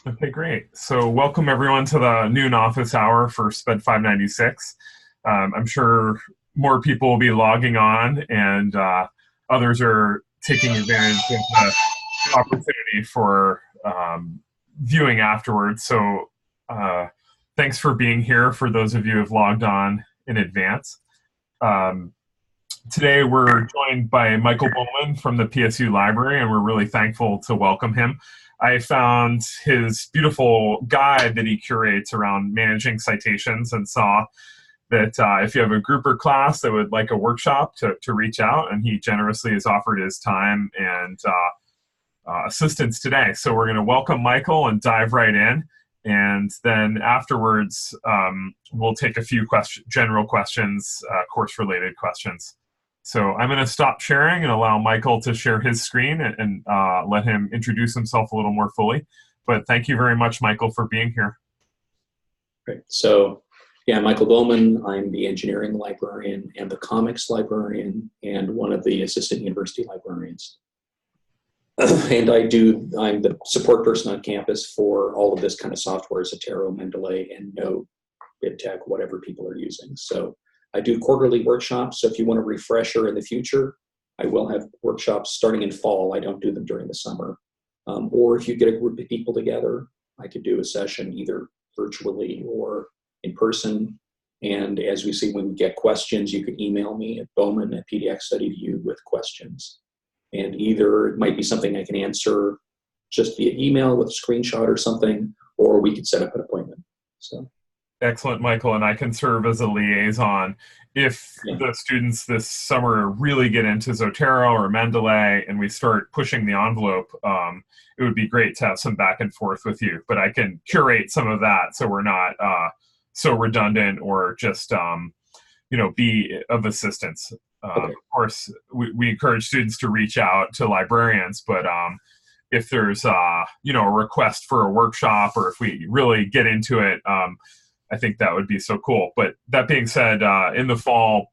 Okay, great. So welcome everyone to the noon office hour for SPED 596. I'm sure more people will be logging on and others are taking advantage of the opportunity for viewing afterwards. So thanks for being here for those of you who have logged on in advance. Um, Today we're joined by Michael Bowman from the PSU Library, and we're really thankful to welcome him. I found his beautiful guide that he curates around managing citations and saw that if you have a group or class that would like a workshop to reach out, and he generously has offered his time and assistance today. So we're going to welcome Michael and dive right in. And then afterwards, we'll take a few general questions, course-related questions. So I'm going to stop sharing and allow Michael to share his screen and let him introduce himself a little more fully. But thank you very much, Michael, for being here. Great. So, yeah, Michael Bowman. I'm the engineering librarian and the comics librarian and one of the assistant university librarians. And I'm the support person on campus for all of this kind of software, Zotero, Mendeley, and Node, BibTeX, whatever people are using. So I do quarterly workshops. So if you want a refresher in the future, I will have workshops starting in fall. I don't do them during the summer. Or if you get a group of people together, I could do a session either virtually or in person. And as we see, when we get questions, you can email me at bowman@pdxstudy.edu with questions. And either it might be something I can answer just via email with a screenshot or something, or we could set up an appointment. So. Excellent, Michael, and I can serve as a liaison. If the students this summer really get into Zotero or Mendeley and we start pushing the envelope, it would be great to have some back and forth with you. But I can curate some of that so we're not so redundant or just be of assistance. Of course, we encourage students to reach out to librarians, but if there's a request for a workshop or if we really get into it, I think that would be so cool. But that being said, in the fall,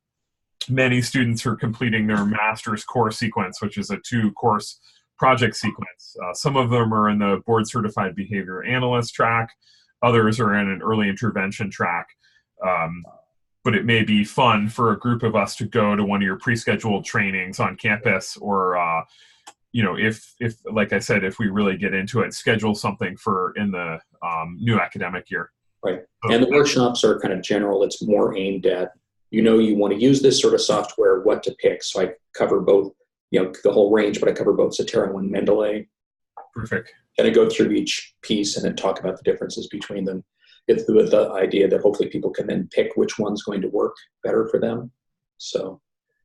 many students are completing their master's course sequence, which is a 2-course project sequence. Some of them are in the board certified behavior analyst track. Others are in an early intervention track. But it may be fun for a group of us to go to one of your pre-scheduled trainings on campus or, if like I said, if we really get into it, schedule something for in the new academic year. Right. And the workshops are kind of general. It's more aimed at, you want to use this sort of software, what to pick. So I cover both, the whole range, but I cover both Zotero and Mendeley. Perfect. And I go through each piece and then talk about the differences between them. It's with the idea that hopefully people can then pick which one's going to work better for them. So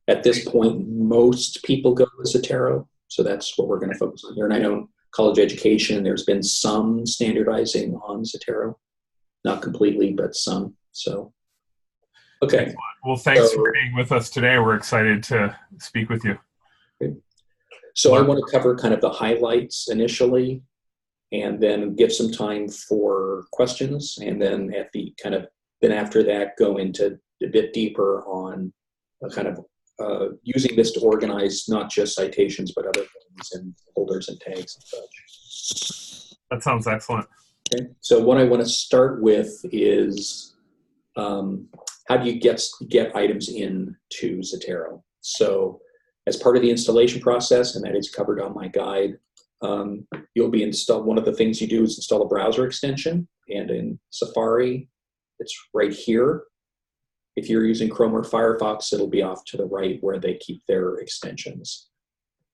at this point, most people go with Zotero. So that's what we're going to focus on here. And I know in college education, there's been some standardizing on Zotero. Not completely, but some. So, okay. Excellent. Well, thanks for being with us today. We're excited to speak with you. Okay. So I want to cover kind of the highlights initially, and then give some time for questions, and then after that, go into a bit deeper on kind of using this to organize not just citations, but other things and folders and tags and such. That sounds excellent. Okay. So what I want to start with is how do you get items into Zotero? So as part of the installation process, and that is covered on my guide, you'll be one of the things you do is install a browser extension. And in Safari, it's right here. If you're using Chrome or Firefox, it'll be off to the right where they keep their extensions.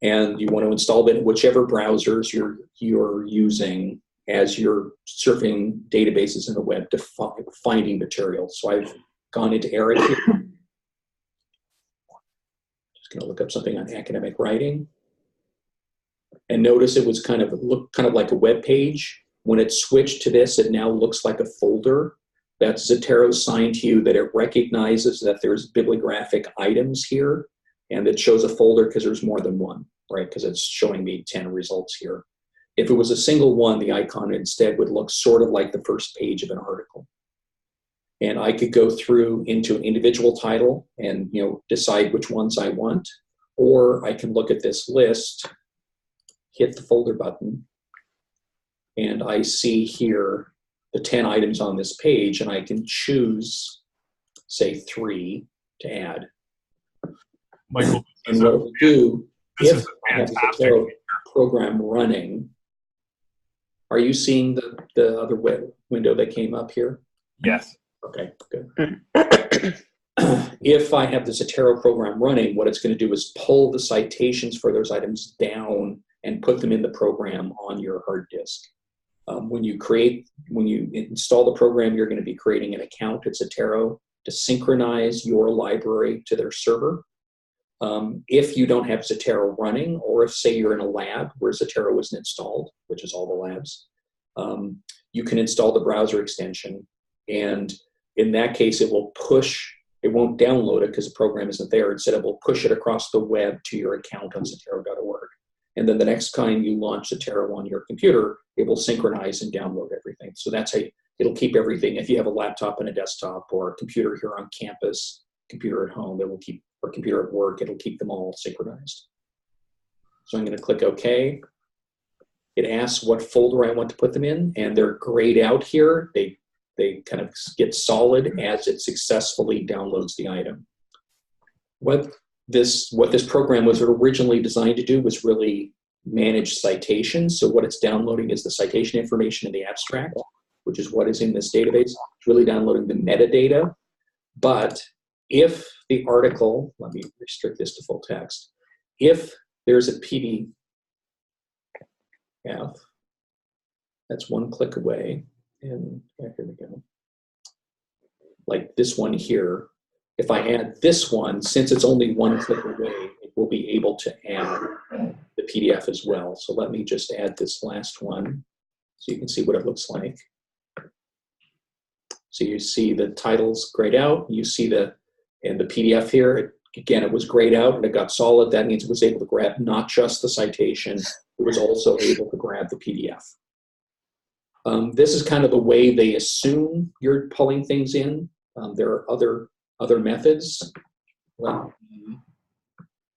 And you want to install them in whichever browsers you're using as you're surfing databases in the web to finding materials. So I've gone into Eric here. Just going to look up something on academic writing. And notice it was looked kind of like a web page. When it switched to this, it now looks like a folder. That's Zotero's sign to you that it recognizes that there's bibliographic items here, and it shows a folder because there's more than one, right? Because it's showing me 10 results here. If it was a single one, the icon instead would look sort of like the first page of an article. And I could go through into an individual title and decide which ones I want, or I can look at this list, hit the folder button, and I see here the 10 items on this page, and I can choose, say, 3 to add. Michael, And what it will do, this if is I have the fantastic. Zotero program running, are you seeing the other window that came up here? Yes. Okay, good. If I have the Zotero program running, what it's going to do is pull the citations for those items down and put them in the program on your hard disk. When you install the program, you're going to be creating an account at Zotero to synchronize your library to their server. If you don't have Zotero running, or if, say, you're in a lab where Zotero isn't installed, which is all the labs, you can install the browser extension. And in that case, it won't download it because the program isn't there. Instead, it will push it across the web to your account on Zotero.org. And then the next time you launch Zotero on your computer, it will synchronize and download everything. So it'll keep everything. If you have a laptop and a desktop, or a computer here on campus, computer at home, or computer at work, it'll keep them all synchronized. So I'm going to click OK. It asks what folder I want to put them in, and they're grayed out here. They kind of get solid as it successfully downloads the item. What this program was originally designed to do was really manage citations. So what it's downloading is the citation information in the abstract, which is what is in this database. It's really downloading the metadata. But if the article, let me restrict this to full text, if there's a PDF, that's one click away, and here we go. Like this one here, if I add this one, since it's only one click away, it will be able to add the PDF as well. So let me just add this last one so you can see what it looks like. So you see the titles grayed out. You see the PDF here. Again, it was grayed out and it got solid. That means it was able to grab not just the citation, it was also able to grab the PDF. This is kind of the way they assume you're pulling things in. There are other methods. Let me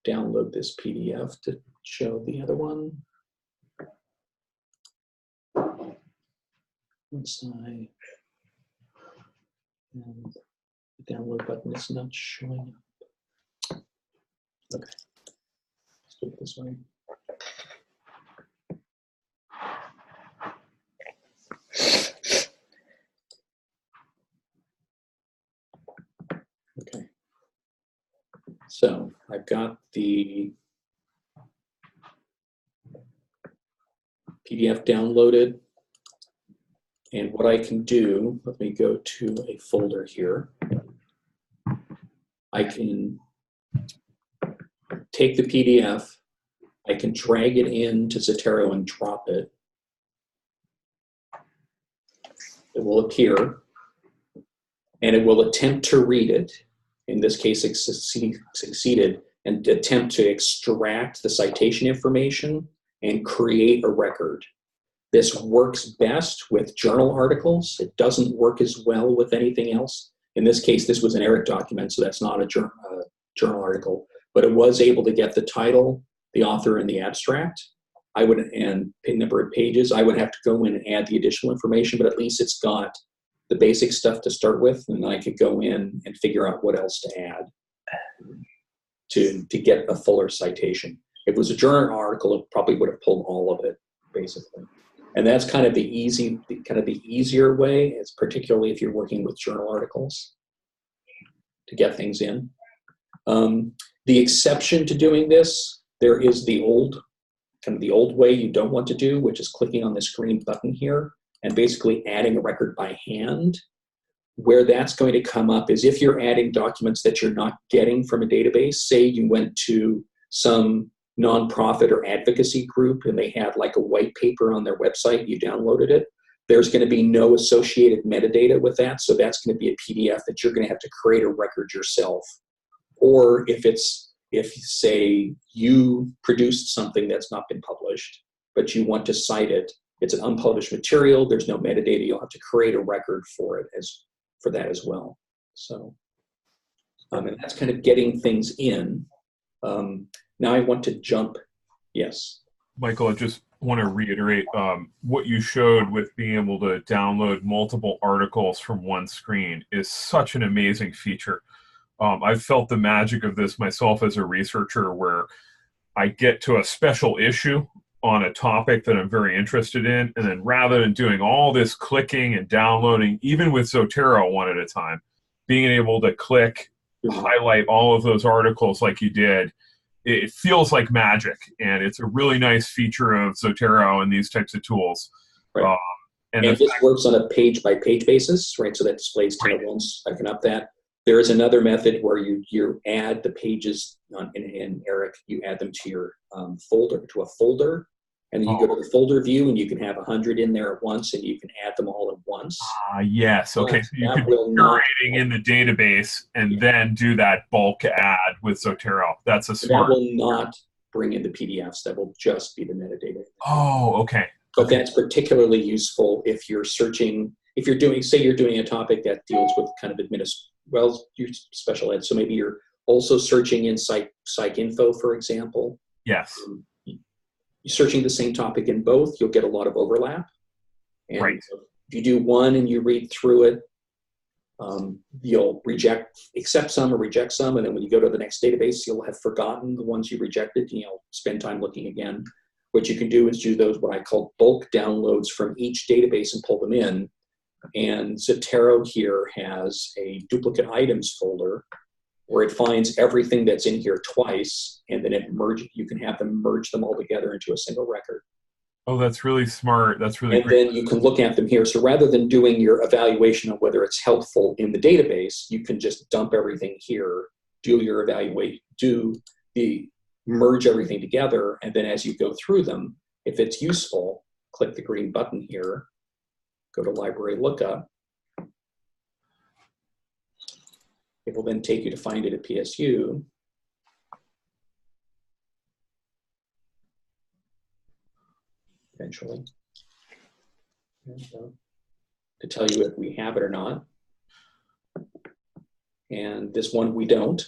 download this PDF to show the other one. Once and the download button is not showing up. Okay, let's do it this way. Okay, so I've got the PDF downloaded, and what I can do, let me go to a folder here. I can take the PDF, I can drag it into Zotero and drop it. It will appear, and it will attempt to read it. In this case, it succeeded, and attempt to extract the citation information and create a record. This works best with journal articles. It doesn't work as well with anything else. In this case, this was an ERIC document, so that's not a journal article, but it was able to get the title, the author, and the abstract. And number of pages. I would have to go in and add the additional information, but at least it's got the basic stuff to start with, and then I could go in and figure out what else to add to get a fuller citation. If it was a journal article, it probably would have pulled all of it, basically. And that's kind of the easier way, it's particularly if you're working with journal articles, to get things in. The exception to doing this, there is the old way you don't want to do, which is clicking on this green button here and basically adding a record by hand. Where that's going to come up is if you're adding documents that you're not getting from a database. Say you went to some nonprofit or advocacy group and they had like a white paper on their website, you downloaded it, there's going to be no associated metadata with that, so that's going to be a PDF that you're going to have to create a record yourself. Or if say you produced something that's not been published, but you want to cite it, it's an unpublished material, there's no metadata, you'll have to create a record for that as well. So, and that's kind of getting things in. Now I want to jump. Yes. Michael, it just want to reiterate what you showed with being able to download multiple articles from one screen is such an amazing feature. I've felt the magic of this myself as a researcher, where I get to a special issue on a topic that I'm very interested in, and then rather than doing all this clicking and downloading, even with Zotero one at a time, being able to click, highlight all of those articles like you did, it feels like magic, and it's a really nice feature of Zotero and these types of tools. Right. And this works on a page-by-page basis, right? So that displays 10 at once. I can up that. There is another method where you add the pages, and Eric, you add them to your folder, and then you go to the folder view, and you can have 100 in there at once, and you can add them all at once. Yes. Okay. So you could be curating in the database and then do that bulk add with Zotero. That's a smart. That will not bring in the PDFs. That will just be the metadata. Oh, okay. But that's particularly useful if you're searching, if you're doing, say you're doing a topic that deals with kind of your special ed. So maybe you're also searching in PsycInfo, for example. Yes. You're searching the same topic in both, you'll get a lot of overlap. And right. If you do one and you read through it, you'll accept some or reject some, and then when you go to the next database, you'll have forgotten the ones you rejected, and you'll spend time looking again. What you can do is do those, what I call bulk downloads from each database and pull them in. And Zotero here has a duplicate items folder where it finds everything that's in here twice, and then you can have them merge them all together into a single record. Oh, that's really smart. That's really great. And then you can look at them here. So rather than doing your evaluation of whether it's helpful in the database, you can just dump everything here, do your evaluate, merge everything together, and then as you go through them, if it's useful, click the green button here, go to Library Lookup. It will then take you to find it at PSU. Eventually. And, to tell you if we have it or not. And this one we don't.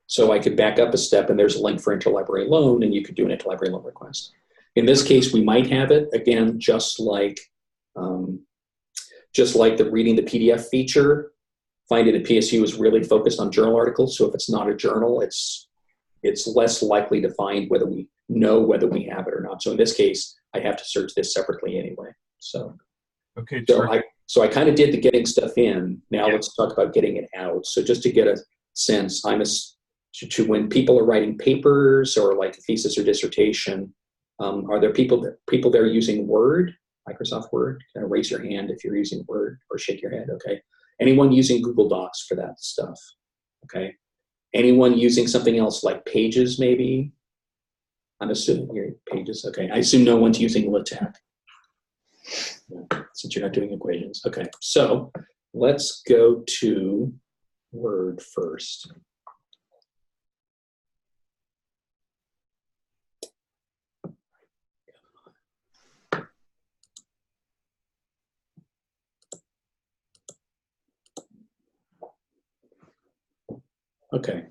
So I could back up a step, and there's a link for interlibrary loan, and you could do an interlibrary loan request. In this case, we might have it, again, just like the reading the PDF feature. Find it at PSU is really focused on journal articles. So if it's not a journal, it's less likely to find whether we know whether we have it or not. So in this case, I have to search this separately anyway. So, okay, so I kind of did the getting stuff in. Now let's talk about getting it out. So just to get a sense, when people are writing papers or like a thesis or dissertation, are there people there using Word, Microsoft Word? Kind of raise your hand if you're using Word, or shake your head. Okay. Anyone using Google Docs for that stuff? Okay. Anyone using something else like Pages, maybe? I'm assuming you're Pages. Okay. I assume no one's using LaTeX, since you're not doing equations. Okay. So let's go to Word first. Okay,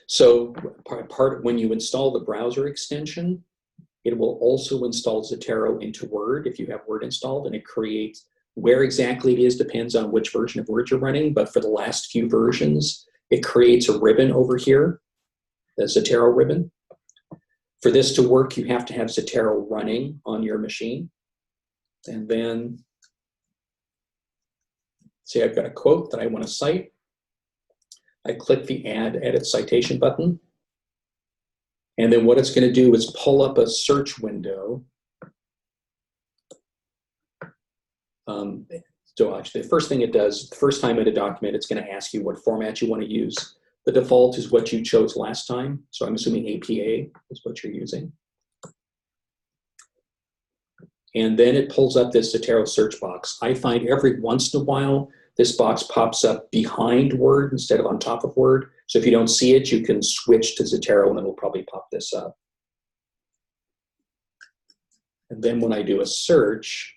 so when you install the browser extension, it will also install Zotero into Word if you have Word installed, and it creates, where exactly it is depends on which version of Word you're running, but for the last few versions, it creates a ribbon over here, the Zotero ribbon. For this to work, you have to have Zotero running on your machine. And then, say I've got a quote that I want to cite. I click the Add Edit Citation button. And then what it's going to do is pull up a search window. So actually, the first thing it does, the first time in a document, it's going to ask you what format you want to use. The default is what you chose last time. So I'm assuming APA is what you're using. And then it pulls up this Zotero search box. I find every once in a while, this box pops up behind Word instead of on top of Word. So if you don't see it, you can switch to Zotero and it'll probably pop this up. And then when I do a search,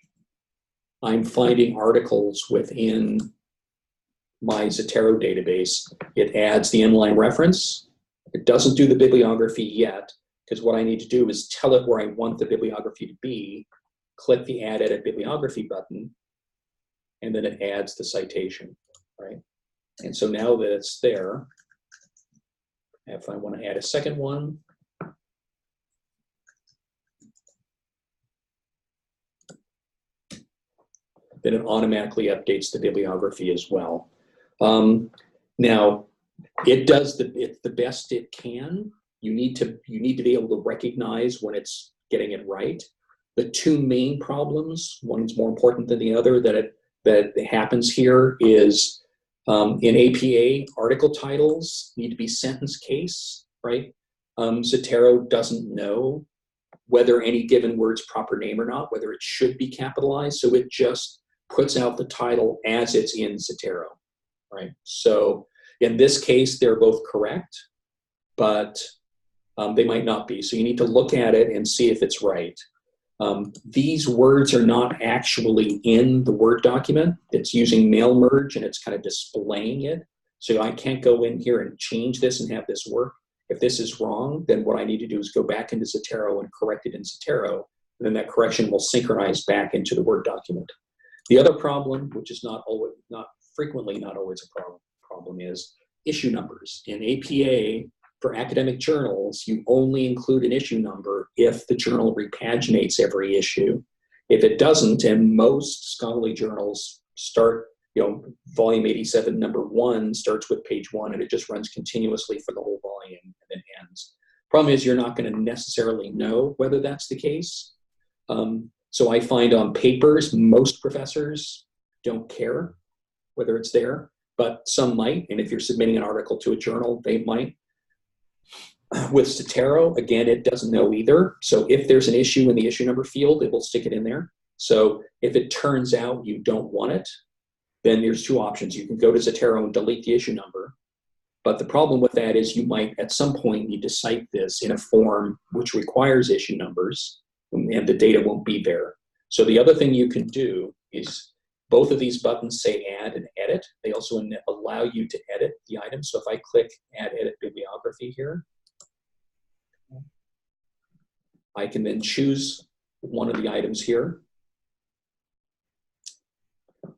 I'm finding articles within my Zotero database. It adds the inline reference. It doesn't do the bibliography yet because what I need to do is tell it where I want the bibliography to be, click the Add Edit Bibliography button, and then it adds the citation, right? And so now that it's there, if I want to add a second one, then it automatically updates the bibliography as well. Now, it does it's the best it can. You need to be able to recognize when it's getting it right. The two main problems, one's more important than the other, that happens here is in APA, article titles need to be sentence case, right? Zotero doesn't know whether any given word's proper name or not, whether it should be capitalized, so it just puts out the title as it's in Zotero, right? So in this case, they're both correct, but they might not be. So you need to look at it and see if it's right. These words are not actually in the Word document. It's using mail merge and it's kind of displaying it. So I can't go in here and change this and have this work. If this is wrong, then what I need to do is go back into Zotero and correct it in Zotero. And then that correction will synchronize back into the Word document. The other problem, which is not always a problem, is issue numbers. In APA, for academic journals, you only include an issue number if the journal repaginates every issue. If it doesn't, and most scholarly journals start, volume 87, number 1 starts with page 1, and it just runs continuously for the whole volume and then ends. Problem is, you're not going to necessarily know whether that's the case. So I find on papers, most professors don't care whether it's there, but some might, and if you're submitting an article to a journal, they might. With Zotero, again, it doesn't know either. So if there's an issue in the issue number field, it will stick it in there. So if it turns out you don't want it, then there's two options. You can go to Zotero and delete the issue number. But the problem with that is you might at some point need to cite this in a form which requires issue numbers, and the data won't be there. So the other thing you can do is both of these buttons say add and edit. They also allow you to edit the item. So if I click add edit bibliography here, I can then choose one of the items here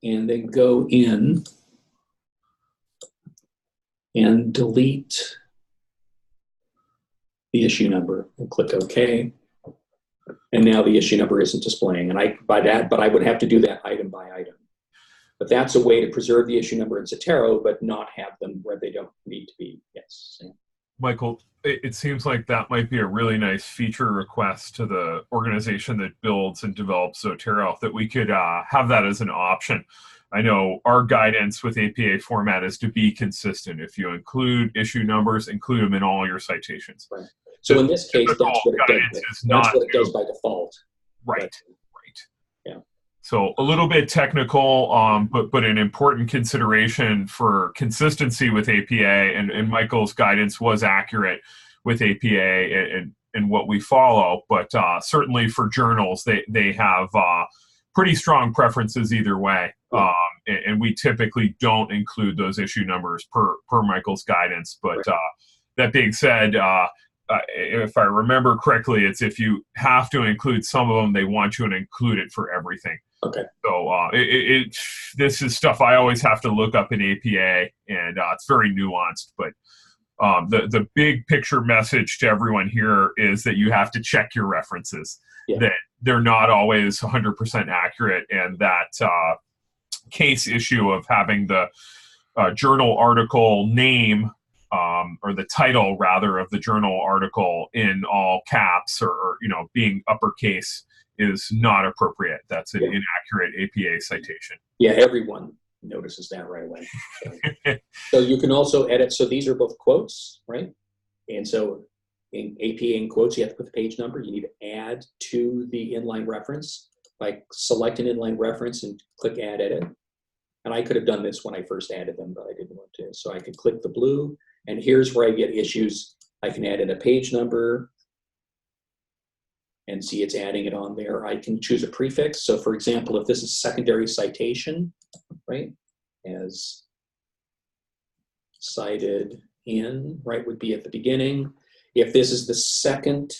and then go in and delete the issue number and click OK. And now the issue number isn't displaying. And I would have to do that item by item. But that's a way to preserve the issue number in Zotero, but not have them where they don't need to be. Yes. Michael, it seems like that might be a really nice feature request to the organization that builds and develops Zotero, that we could have that as an option. I know our guidance with APA format is to be consistent. If you include issue numbers, include them in all your citations. Right. So in this case, that's what it does by default. Right. Yeah. So a little bit technical, but an important consideration for consistency with APA, and Michael's guidance was accurate with APA and what we follow, but certainly for journals, they have pretty strong preferences either way. Yeah. And we typically don't include those issue numbers per Michael's guidance. But right. That being said, if I remember correctly, it's if you have to include some of them, they want you to include it for everything. Okay. So this is stuff I always have to look up in APA, and it's very nuanced. But the big picture message to everyone here is that you have to check your references, that they're not always 100% accurate, and that case issue of having the journal article name or the title rather of the journal article in all caps or being uppercase is not appropriate. That's an inaccurate APA citation. Yeah, everyone notices that right away. So you can also edit. So these are both quotes, right? And so in APA in quotes, you have to put the page number. You need to add to the inline reference. Like select an inline reference and click add edit. And I could have done this when I first added them, but I didn't want to. So I could click the blue, and here's where I get issues. I can add in a page number and see it's adding it on there. I can choose a prefix. So for example, if this is secondary citation, right, as cited in, right, would be at the beginning. If this is the second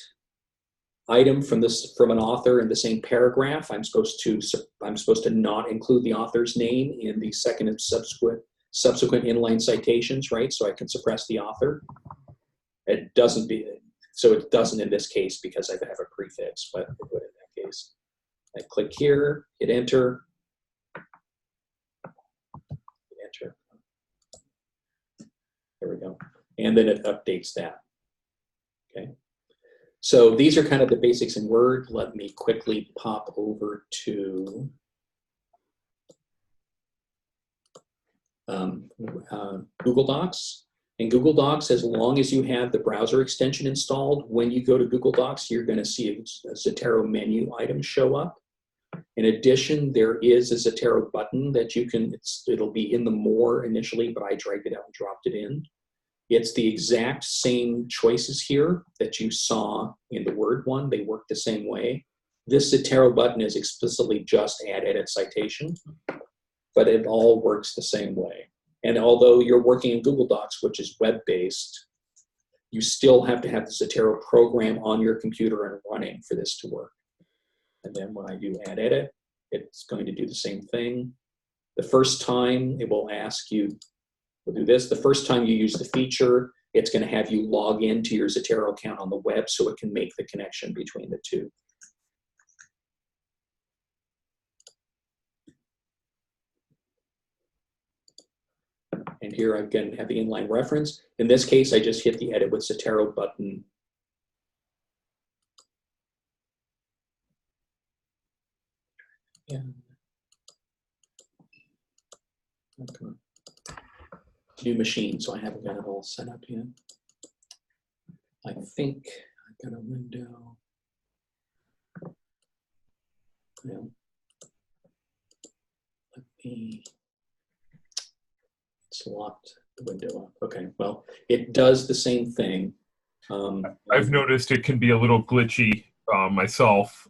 item from an author in the same paragraph, I'm supposed to not include the author's name in the second and subsequent inline citations, right? So I can suppress the author. It doesn't in this case because I have a prefix, but it would in that case. I click here, hit enter, hit enter. There we go. And then it updates that. Okay. So these are kind of the basics in Word. Let me quickly pop over to Google Docs. In Google Docs, as long as you have the browser extension installed, when you go to Google Docs, you're going to see a Zotero menu item show up. In addition, there is a Zotero button that you can, it'll be in the More initially, but I dragged it out and dropped it in. It's the exact same choices here that you saw in the Word one. They work the same way. This Zotero button is explicitly just add edit citation, but it all works the same way. And although you're working in Google Docs, which is web-based, you still have to have the Zotero program on your computer and running for this to work. And then when I do add edit, it's going to do the same thing. The first time it will ask you, we'll do this. The first time you use the feature, it's going to have you log into your Zotero account on the web so it can make the connection between the two. And here I again have the inline reference. In this case, I just hit the edit with Zotero button. And okay. New machine, so I haven't got it all set up yet. I think I've got a window. Yeah. Let me, it's locked the window up. Okay, well, it does the same thing. I've noticed it can be a little glitchy myself.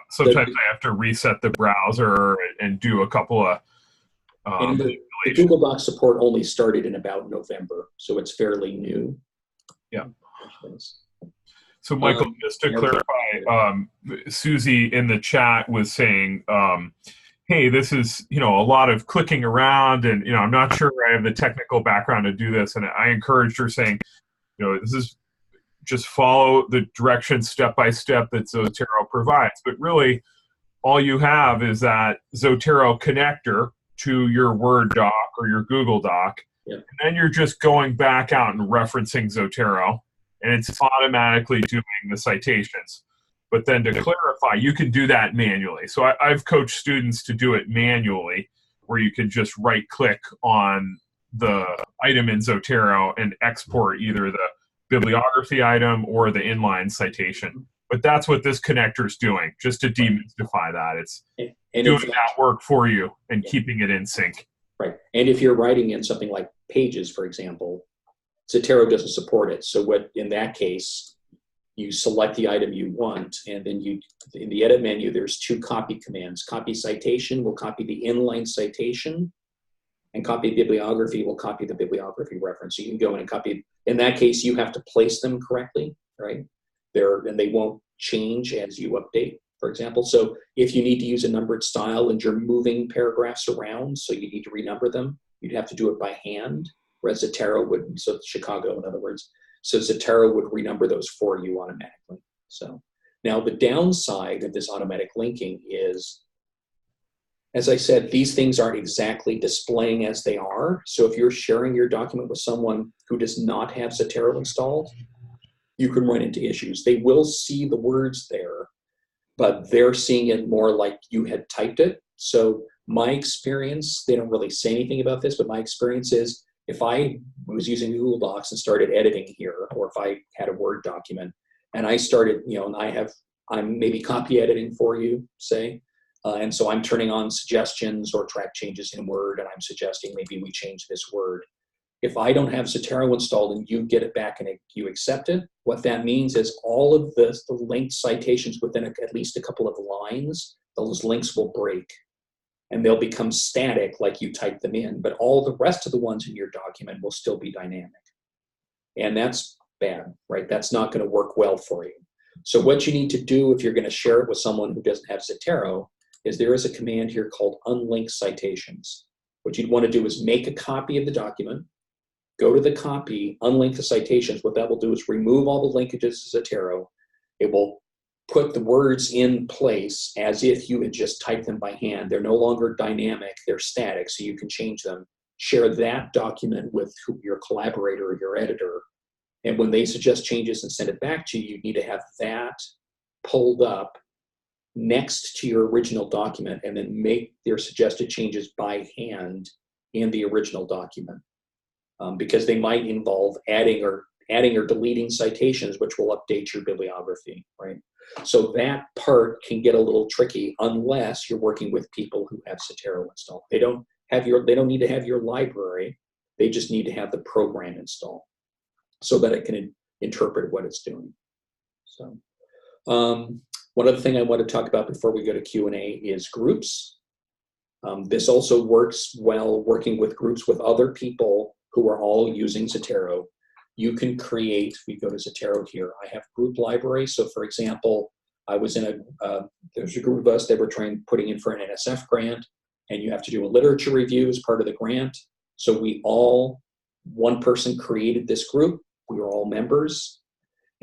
Sometimes I have to reset the browser and do a couple of and the Google Docs support only started in about November, so it's fairly new. Yeah. So Michael, just to clarify, Susie in the chat was saying, hey, this is, a lot of clicking around and, I'm not sure I have the technical background to do this. And I encouraged her saying, this is just follow the directions step by step that Zotero provides. But really, all you have is that Zotero connector to your Word doc or your Google Doc. Yep. And then you're just going back out and referencing Zotero, and it's automatically doing the citations. But then to clarify, you can do that manually. So I've coached students to do it manually, where you can just right-click on the item in Zotero and export either the bibliography item or the inline citation. But that's what this connector is doing, just to demystify that. It's doing that work for you and keeping it in sync. Right. And if you're writing in something like Pages, for example, Zotero doesn't support it. So what in that case, you select the item you want, and then in the edit menu, there's two copy commands. Copy citation will copy the inline citation, and copy bibliography will copy the bibliography reference. So you can go in and copy. In that case, you have to place them correctly, right? And they won't change as you update, for example. So if you need to use a numbered style and you're moving paragraphs around, so you need to renumber them, you'd have to do it by hand, whereas Zotero would, so Chicago, in other words, so Zotero would renumber those for you automatically. So now the downside of this automatic linking is, as I said, these things aren't exactly displaying as they are. So if you're sharing your document with someone who does not have Zotero installed, you can run into issues. They will see the words there, but they're seeing it more like you had typed it. So my experience, they don't really say anything about this, but my experience is if I was using Google Docs and started editing here, or if I had a Word document and I started, and I'm maybe copy editing for you, say, and so I'm turning on suggestions or track changes in Word, and I'm suggesting maybe we change this word. If I don't have Zotero installed and you get it back and you accept it, what that means is all of the linked citations within at least a couple of lines, those links will break and they'll become static like you type them in, but all the rest of the ones in your document will still be dynamic. And that's bad, right? That's not going to work well for you. So what you need to do if you're going to share it with someone who doesn't have Zotero is there is a command here called unlink citations. What you'd want to do is make a copy of the document, go to the copy, unlink the citations. What that will do is remove all the linkages to Zotero. It will put the words in place as if you had just typed them by hand. They're no longer dynamic, they're static, so you can change them. Share that document with your collaborator or your editor. And when they suggest changes and send it back to you, you need to have that pulled up next to your original document and then make their suggested changes by hand in the original document. Because they might involve adding or deleting citations, which will update your bibliography, right? So that part can get a little tricky unless you're working with people who have Zotero installed. They don't need to have your library. They just need to have the program installed so that it can interpret what it's doing. So one other thing I want to talk about before we go to Q&A is groups. This also works well working with groups with other people who are all using Zotero. You can create, we go to Zotero here, I have group library. So for example, I was in there's a group of us that were putting in for an NSF grant, and you have to do a literature review as part of the grant. So one person created this group, we were all members,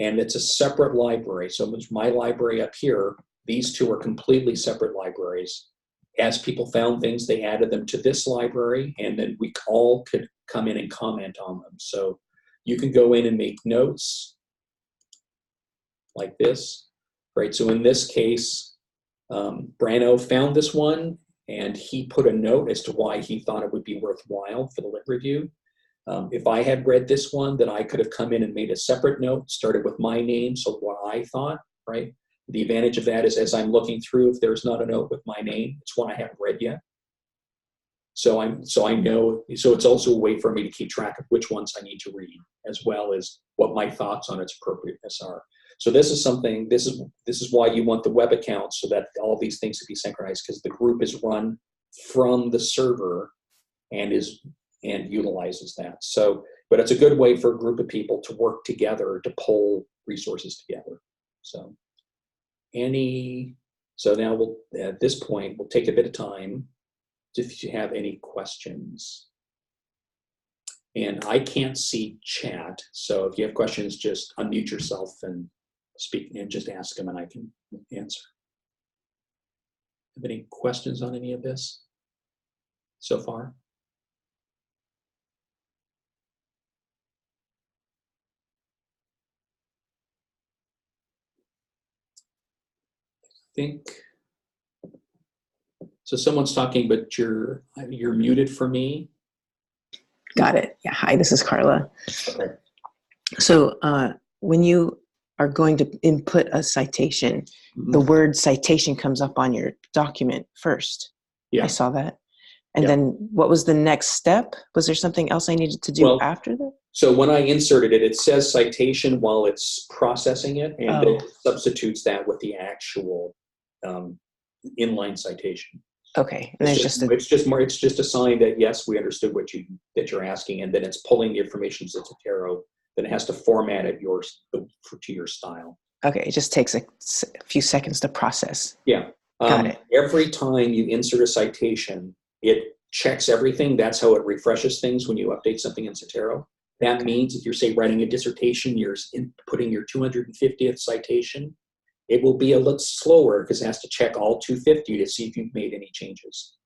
and it's a separate library. So it's my library up here, these two are completely separate libraries. As people found things, they added them to this library, and then we all could come in and comment on them. So you can go in and make notes like this, right? So in this case, Brano found this one, and he put a note as to why he thought it would be worthwhile for the lit review. If I had read this one, then I could have come in and made a separate note, started with my name, so what I thought, right? The advantage of that is as I'm looking through, if there's not a note with my name, it's one I haven't read yet. So I know, so it's also a way for me to keep track of which ones I need to read, as well as what my thoughts on its appropriateness are. So this is why you want the web account, so that all these things can be synchronized, because the group is run from the server and utilizes that. So, but it's a good way for a group of people to work together to pull resources together. So now at this point, we'll take a bit of time if you have any questions. And I can't see chat, so if you have questions, just unmute yourself and speak and just ask them and I can answer. Have any questions on any of this so far? Think so. Someone's talking, but you're muted for me. Got it. Yeah. Hi, this is Carla. Okay. So when you are going to input a citation, Mm-hmm. the word citation comes up on your document first. Yeah. I saw that. And Yeah. then what was the next step? Was there something else I needed to do after that? So when I inserted it, it says citation while it's processing it, and it substitutes that with the actual inline citation. Okay. And And it's just a sign that yes, we understood that you're asking, and then it's pulling the information to Zotero. Then it has to format it to your style. Okay. It just takes a few seconds to process. Yeah. Got it. Every time you insert a citation, it checks everything. That's how it refreshes things when you update something in Zotero. That means if you're, say, writing a dissertation, you're putting your 250th citation, it will be a little slower because it has to check all 250 to see if you've made any changes.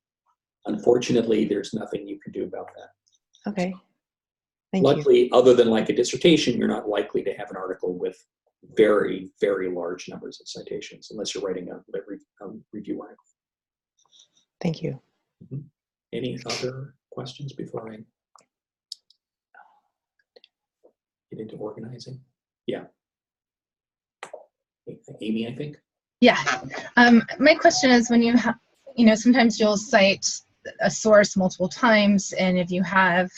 Unfortunately, there's nothing you can do about that. Okay. Thank you. Luckily, other than like a dissertation, you're not likely to have an article with very, very large numbers of citations unless you're writing a review article. Thank you. Mm-hmm. Any other questions before I get into organizing? Yeah. Amy, I think. Yeah. My question is, when you have, sometimes you'll cite a source multiple times, and if you have,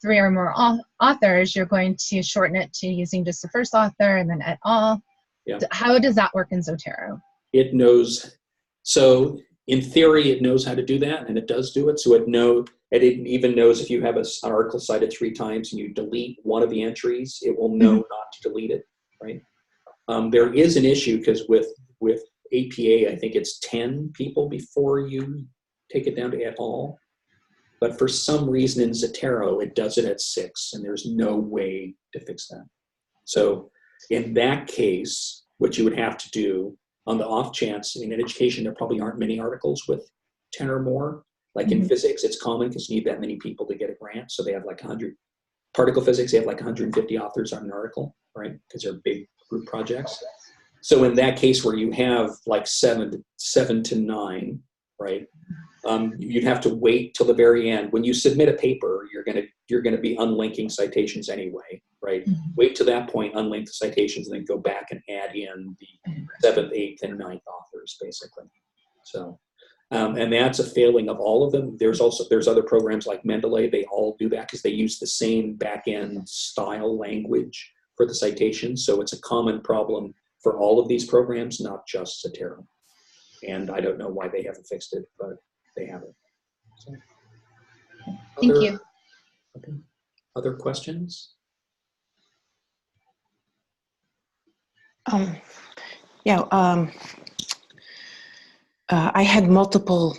3 or more authors, you're going to shorten it to using just the first author and then et al. Yeah. How does that work in Zotero? It knows. So in theory, it knows how to do that, and it does do it. So And it even knows if you have an article cited 3 times and you delete one of the entries, it will know not to delete it, right? There is an issue because with APA, I think it's 10 people before you take it down to et al. But for some reason in Zotero, it does it at 6, and there's no way to fix that. So in that case, what you would have to do on the off chance, in education, there probably aren't many articles with 10 or more. Like in physics, it's common because you need that many people to get a grant. So they have like 100. Particle physics, they have like 150 authors on an article, right? Because they're big group projects. So in that case where you have like 7 to 9, right? You'd have to wait till the very end. When you submit a paper, you're gonna be unlinking citations anyway, right? Wait to that point, unlink the citations, and then go back and add in the 7th, 8th, and 9th authors, basically. So, and that's a failing of all of them. There's other programs like Mendeley. They all do that because they use the same back-end style language for the citations. So it's a common problem for all of these programs, not just Zotero. And I don't know why they haven't fixed it, but they haven't. So, Thank you. Okay. Other questions? Yeah. I had multiples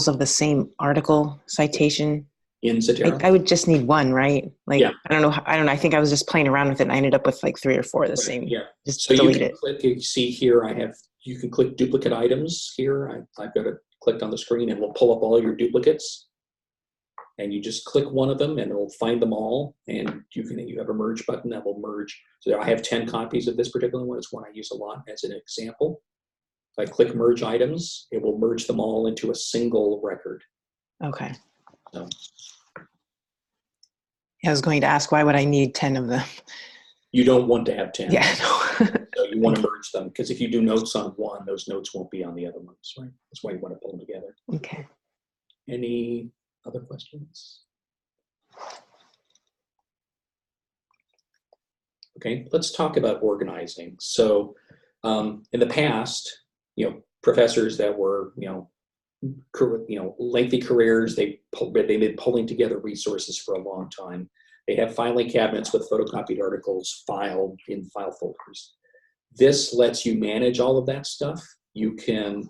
of the same article citation. In Zotero? I would just need one, right? Like, yeah. I don't know. I think I was just playing around with it and I ended up with like 3 or 4 of the same. Yeah. Just so delete you can it. click, you see here, you can click duplicate items here. I've got it clicked on the screen and we'll pull up all your duplicates. And you just click one of them and it'll find them all. And you have a merge button that will merge. So I have 10 copies of this particular one. It's one I use a lot as an example. If I click merge items, it will merge them all into a single record. Okay. So, I was going to ask, why would I need 10 of them? you don't want to have 10. Yeah. So you want to merge them because if you do notes on one, those notes won't be on the other ones, right? That's why you want to pull them together. Okay. Any other questions? Okay, let's talk about organizing. So in the past, professors that were, lengthy careers, they've been pulling together resources for a long time. They have filing cabinets with photocopied articles filed in file folders. This lets you manage all of that stuff. You can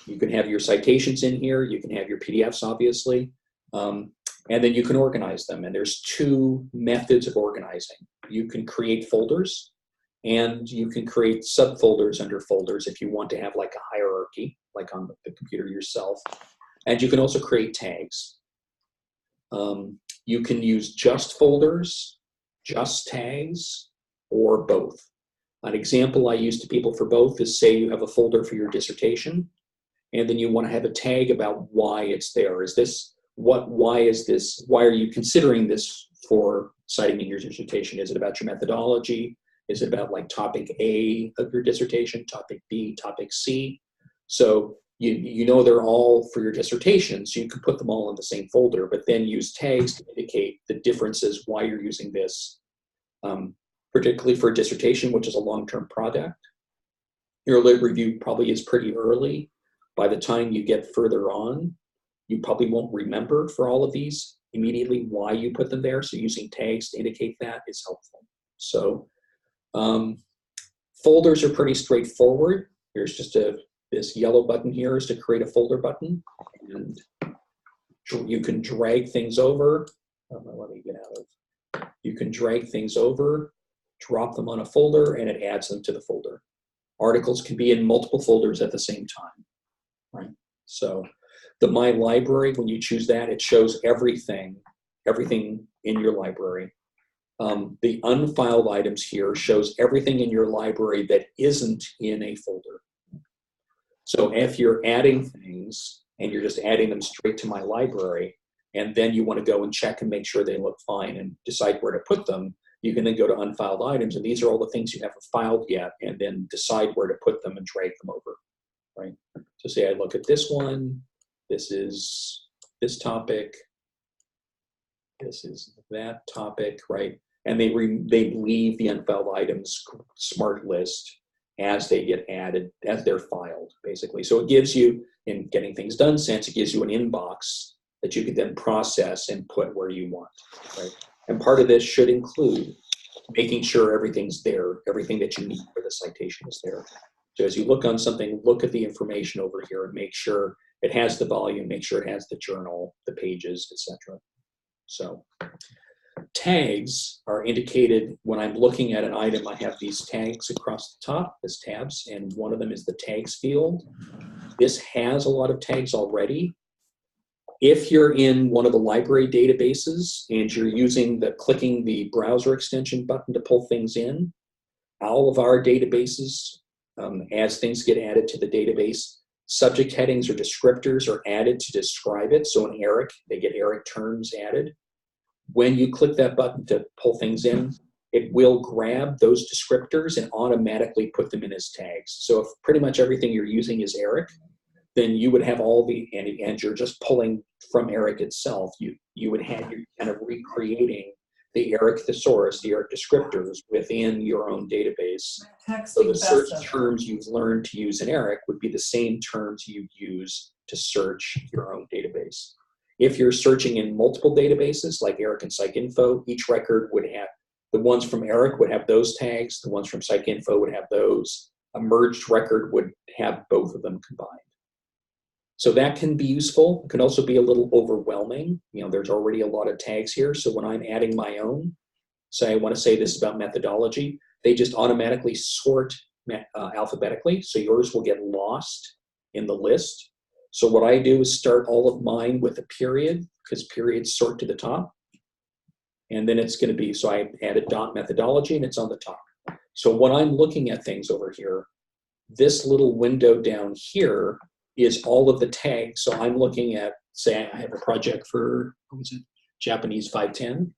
have your citations in here. You can have your PDFs, obviously. And then you can organize them. And there's 2 methods of organizing. You can create folders, and you can create subfolders under folders if you want to have like a hierarchy, like on the computer yourself. And you can also create tags. You can use just folders, just tags, or both. An example I use to people for both is, say you have a folder for your dissertation, and then you want to have a tag about why it's there. Why are you considering this for citing in your dissertation? Is it about your methodology? Is it about like topic A of your dissertation, topic B, topic C? So they're all for your dissertation, so you can put them all in the same folder, but then use tags to indicate the differences, why you're using this, particularly for a dissertation, which is a long-term project. Your lit review probably is pretty early. By the time you get further on, you probably won't remember for all of these immediately why you put them there, so using tags to indicate that is helpful. So folders are pretty straightforward. There's just this yellow button here is to create a folder button, and you can drag things over. Let me get out of. You can drag things over, drop them on a folder, and it adds them to the folder. Articles can be in multiple folders at the same time, right? So the My Library, when you choose that, it shows everything in your library. The unfiled items here shows everything in your library that isn't in a folder. So if you're adding things and you're just adding them straight to My Library, and then you want to go and check and make sure they look fine and decide where to put them, you can then go to unfiled items, and these are all the things you haven't filed yet, and then decide where to put them and drag them over, right? So say I look at this one, this is this topic, this is that topic, right? And they leave the unfiled items smart list as they get added, as they're filed, basically. So it gives you, in getting things done sense, it gives you an inbox that you could then process and put where you want, right? And part of this should include making sure everything's there, everything that you need for the citation is there. So as you look on something, look at the information over here and make sure it has the volume, make sure it has the journal, the pages, etc. So tags are indicated when I'm looking at an item. I have these tags across the top as tabs, and one of them is the tags field. This has a lot of tags already. If you're in one of the library databases and you're using clicking the browser extension button to pull things in, all of our databases, as things get added to the database, subject headings or descriptors are added to describe it. So in ERIC, they get ERIC terms added. When you click that button to pull things in, it will grab those descriptors and automatically put them in as tags. So if pretty much everything you're using is ERIC, then you would have all the, and you're just pulling from ERIC itself, you would have, you're kind of recreating the ERIC thesaurus, the ERIC descriptors within your own database. So the search terms you've learned to use in ERIC would be the same terms you use to search your own database. If you're searching in multiple databases like ERIC and PsycInfo, each record would have, the ones from ERIC would have those tags, the ones from PsycInfo would have those. A merged record would have both of them combined. So that can be useful. It can also be a little overwhelming. There's already a lot of tags here. So when I'm adding my own, say I want to say this about methodology, they just automatically sort alphabetically. So yours will get lost in the list. So what I do is start all of mine with a period, because periods sort to the top. And then it's going to be, so I added dot methodology and it's on the top. So when I'm looking at things over here, this little window down here is all of the tags. So I'm looking at, say I have a project for, what was it, Japanese 510,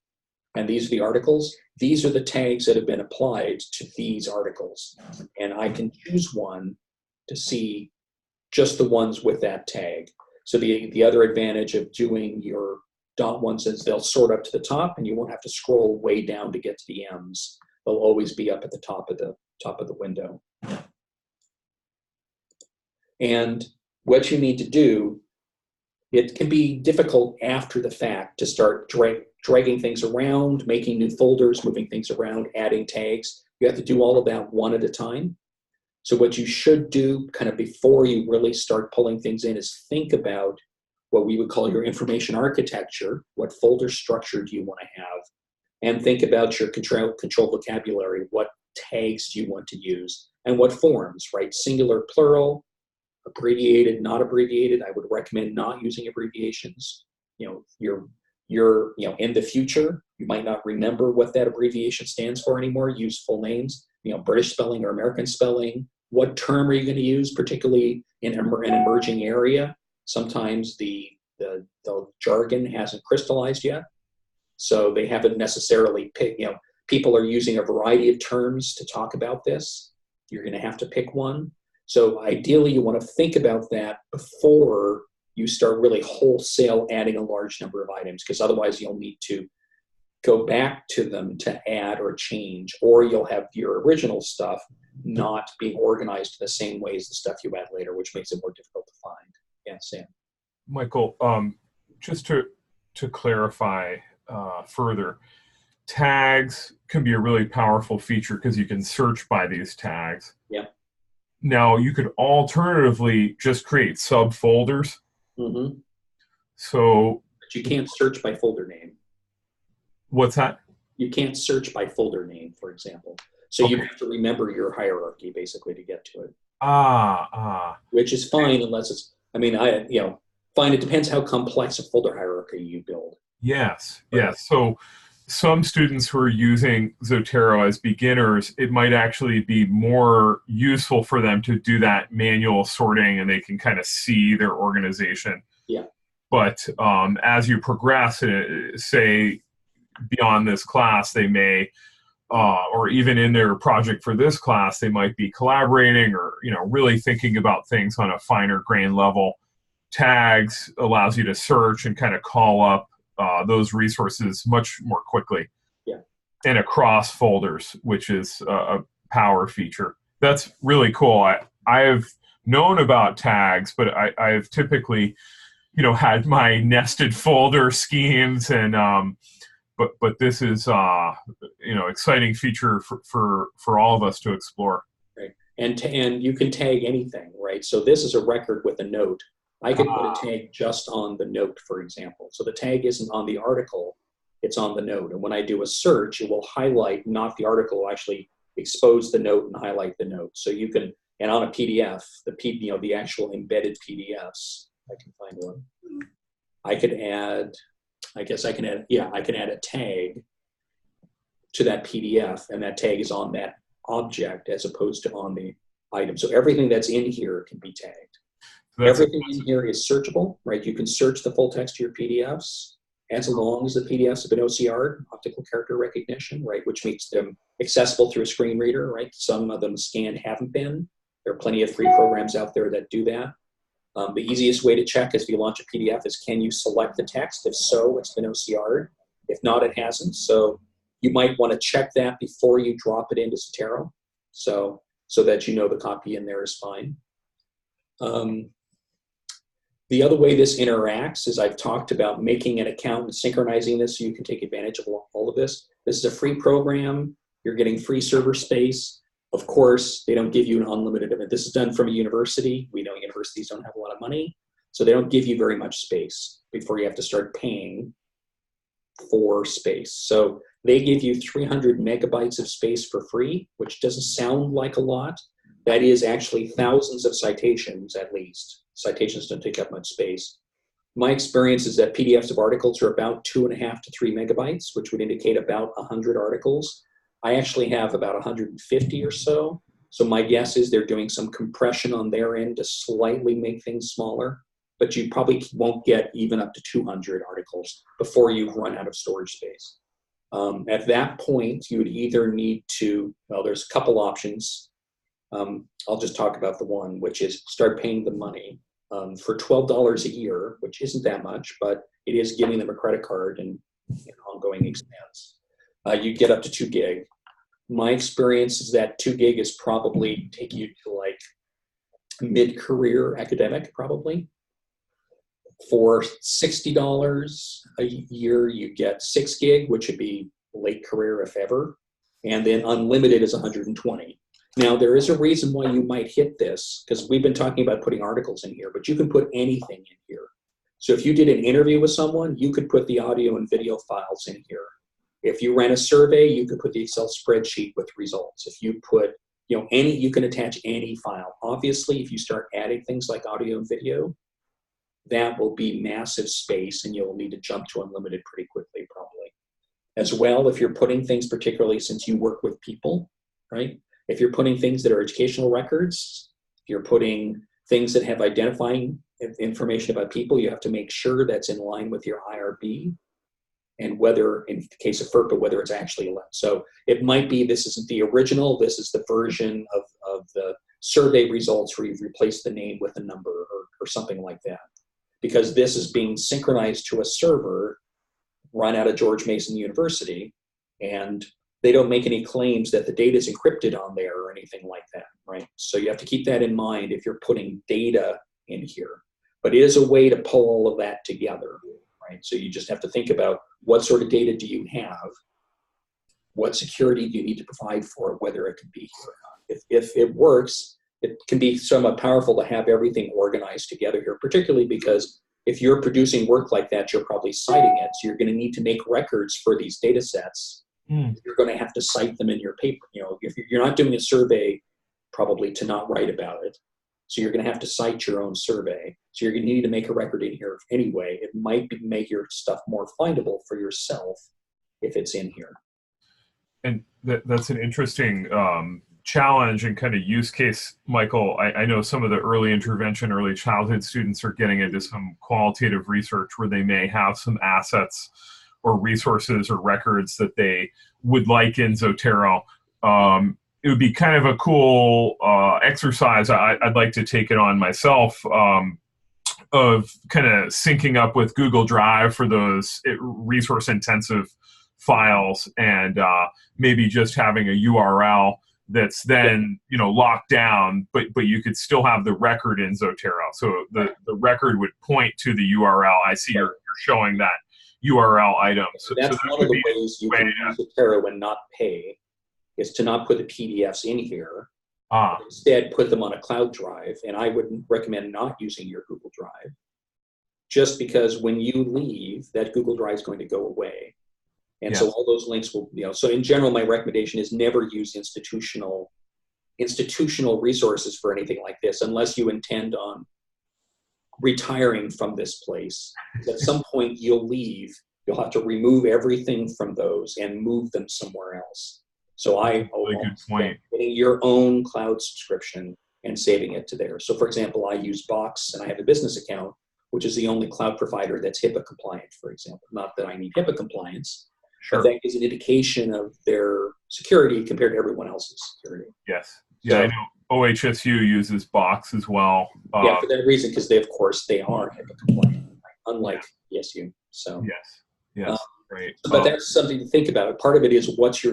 and these are the articles. These are the tags that have been applied to these articles. And I can choose one to see just the ones with that tag. So the other advantage of doing your dot ones is they'll sort up to the top and you won't have to scroll way down to get to the M's. They'll always be up at the top of the window. And what you need to do, it can be difficult after the fact to start dragging things around, making new folders, moving things around, adding tags. You have to do all of that one at a time. So what you should do kind of before you really start pulling things in is think about what we would call your information architecture. What folder structure do you want to have? And think about your control vocabulary. What tags do you want to use? And what forms, right? Singular, plural, abbreviated, not abbreviated. I would recommend not using abbreviations. You're in the future, you might not remember what that abbreviation stands for anymore. Use full names, British spelling or American spelling. What term are you going to use, particularly in an emerging area? Sometimes the jargon hasn't crystallized yet, so they haven't necessarily picked. People are using a variety of terms to talk about this. You're going to have to pick one. So ideally, you want to think about that before you start really wholesale adding a large number of items, because otherwise you'll need to go back to them to add or change, or you'll have your original stuff not being organized in the same way as the stuff you add later, which makes it more difficult to find. Yeah, Sam. Michael, just to clarify further, tags can be a really powerful feature because you can search by these tags. Yeah. Now, you could alternatively just create subfolders. Mm-hmm. So, but you can't search by folder name. What's that? You can't search by folder name, for example. So okay. You have to remember your hierarchy basically to get to it. Which is fine unless it's. Fine. It depends how complex a folder hierarchy you build. Yes. Yes. So, some students who are using Zotero as beginners, it might actually be more useful for them to do that manual sorting, and they can kind of see their organization. Yeah. But as you progress, say beyond this class, they may, or even in their project for this class, they might be collaborating or really thinking about things on a finer grain level. Tags allows you to search and kind of call up those resources much more quickly. Yeah. And across folders, which is a power feature. That's really cool. I've known about tags, but I've typically had my nested folder schemes, and but this is exciting feature for all of us to explore. Right. And you can tag anything, right? So this is a record with a note. I could put a tag just on the note, for example. So the tag isn't on the article, it's on the note. And when I do a search, it will highlight not the article, it will actually expose the note and highlight the note. So you can, and on a PDF, the actual embedded PDFs, I can find one. I can add a tag to that PDF, and that tag is on that object as opposed to on the item. So everything that's in here can be tagged. Everything in here is searchable, right? You can search the full text to your PDFs as long as the PDFs have been OCR'd, optical character recognition, right? Which makes them accessible through a screen reader, right? Some of them scanned haven't been. There are plenty of free programs out there that do that. The easiest way to check is if you launch a PDF is, can you select the text? If so, it's been OCR'd. If not, it hasn't. So you might want to check that before you drop it into Zotero, so that you know the copy in there is fine. The other way this interacts is I've talked about making an account and synchronizing this so you can take advantage of all of this. This is a free program. You're getting free server space. Of course, they don't give you an unlimited amount. This is done from a university. We know universities don't have a lot of money, so they don't give you very much space before you have to start paying for space. So they give you 300 megabytes of space for free, which doesn't sound like a lot. That is actually thousands of citations at least. Citations don't take up much space. My experience is that PDFs of articles are about 2.5 to 3 megabytes, which would indicate about 100 articles. I actually have about 150 or so. So my guess is they're doing some compression on their end to slightly make things smaller, but you probably won't get even up to 200 articles before you run out of storage space. At that point, you would either need to, well, there's a couple options. I'll just talk about the one, which is start paying the money for $12 a year, which isn't that much, but it is giving them a credit card and an ongoing expense. You get up to 2 gig. My experience is that 2 gig is probably take you to like mid-career academic, probably. For $60 a year, you get 6 gig, which would be late career if ever, and then unlimited is 120. Now, there is a reason why you might hit this, because we've been talking about putting articles in here, but you can put anything in here. So if you did an interview with someone, you could put the audio and video files in here. If you ran a survey, you could put the Excel spreadsheet with results. If you put, you can attach any file. Obviously, if you start adding things like audio and video, that will be massive space, and you'll need to jump to unlimited pretty quickly, probably. As well, if you're putting things, particularly since you work with people, right? If you're putting things that are educational records, if you're putting things that have identifying information about people, you have to make sure that's in line with your IRB, and whether, in the case of FERPA, whether it's actually allowed. So it might be this isn't the original, this is the version of the survey results where you've replaced the name with a number or something like that. Because this is being synchronized to a server run out of George Mason University, and they don't make any claims that the data is encrypted on there or anything like that, right? So you have to keep that in mind if you're putting data in here. But it is a way to pull all of that together, right? So you just have to think about what sort of data do you have? What security do you need to provide for it, whether it can be here or not? If it works, it can be somewhat powerful to have everything organized together here, particularly because if you're producing work like that, you're probably citing it. So you're going to need to make records for these data sets. You're going to have to cite them in your paper. If you're not doing a survey, probably to not write about it. So you're going to have to cite your own survey. So you're going to need to make a record in here anyway. It might make your stuff more findable for yourself if it's in here. And that's an interesting challenge and kind of use case, Michael. I know some of the early intervention, early childhood students are getting into some qualitative research where they may have some assets or resources or records that they would like in Zotero. It would be kind of a cool exercise. I'd like to take it on myself of kind of syncing up with Google Drive for those resource intensive files, and maybe just having a URL that's then locked down, but you could still have the record in Zotero. So the record would point to the URL. I see you're showing that URL item. So that's that one of the ways you can use Zotero and not pay, is to not put the PDFs in here. Instead, put them on a cloud drive. And I would recommend not using your Google Drive, just because when you leave, that Google Drive is going to go away. And so all those links will, so in general, my recommendation is never use institutional resources for anything like this, unless you intend on retiring from this place. At some point you'll leave, you'll have to remove everything from those and move them somewhere else. So really good point. Getting your own cloud subscription and saving it to there. So for example, I use Box and I have a business account, which is the only cloud provider that's HIPAA compliant, for example. Not that I need HIPAA compliance, sure, but that is an indication of their security compared to everyone else's security. Yes. Yeah, so, I know OHSU uses Box as well. Yeah, for that reason, because they are HIPAA compliant, unlike ESU. So yes, great. But that's something to think about. Part of it is what are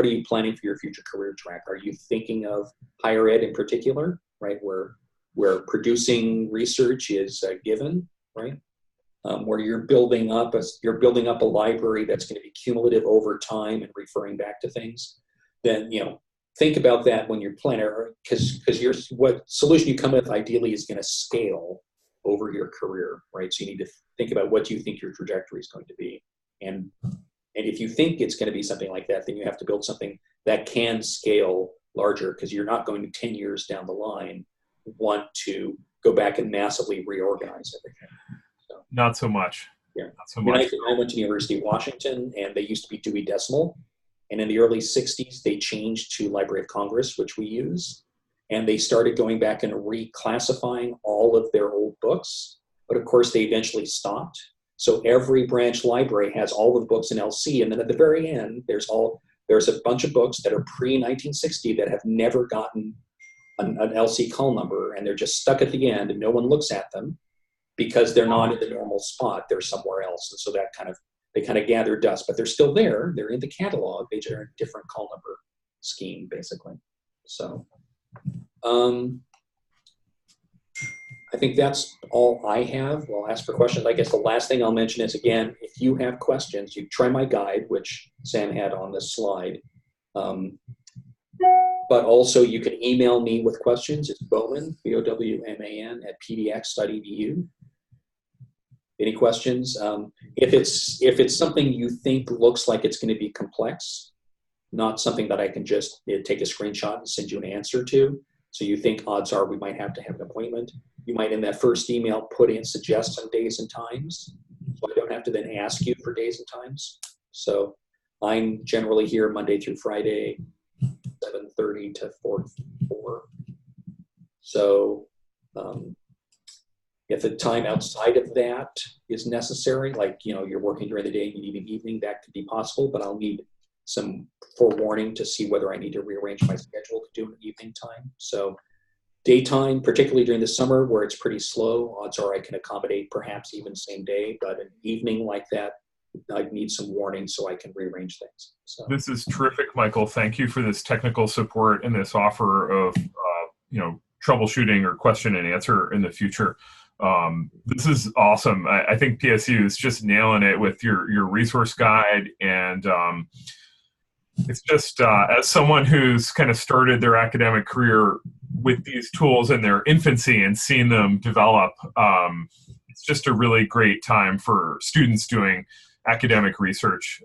you planning for your future career track? Are you thinking of higher ed in particular, right? Where producing research is a given, right? Where you're building up a library that's going to be cumulative over time and referring back to things, then think about that when you're planning, because what solution you come with ideally is going to scale over your career, right? So you need to think about what you think your trajectory is going to be, and if you think it's going to be something like that, then you have to build something that can scale larger, because you're not going to 10 years down the line want to go back and massively reorganize everything. So, not so much. Yeah. Not so much. I went to the University of Washington, and they used to be Dewey Decimal. And in the early 60s, they changed to Library of Congress, which we use. And they started going back and reclassifying all of their old books. But of course, they eventually stopped. So every branch library has all of the books in LC. And then at the very end, there's a bunch of books that are pre-1960 that have never gotten an LC call number. And they're just stuck at the end, and no one looks at them because they're not in the normal spot. They're somewhere else. And so they kind of gather dust, but they're still there. They're in the catalog. They just are in a different call number scheme, basically. So I think that's all I have. I'll ask for questions. I guess the last thing I'll mention is, again, if you have questions, you try my guide, which Sam had on this slide. But also you can email me with questions. It's Bowman, BOWMAN, @pdx.edu. Any questions? If it's something you think looks like it's going to be complex, not something that I can just take a screenshot and send you an answer to, so you think odds are we might have to have an appointment, you might in that first email suggest some days and times, so I don't have to then ask you for days and times. So I'm generally here Monday through Friday, 7:30 to 4. So if the time outside of that is necessary, like you're working during the day and you need an evening, that could be possible, but I'll need some forewarning to see whether I need to rearrange my schedule to do an evening time. So daytime, particularly during the summer where it's pretty slow, odds are I can accommodate perhaps even same day, but an evening like that, I'd need some warning so I can rearrange things. So this is terrific, Michael. Thank you for this technical support and this offer of troubleshooting or question and answer in the future. This is awesome. I think PSU is just nailing it with your resource guide, and it's just as someone who's kind of started their academic career with these tools in their infancy and seen them develop, it's just a really great time for students doing academic research.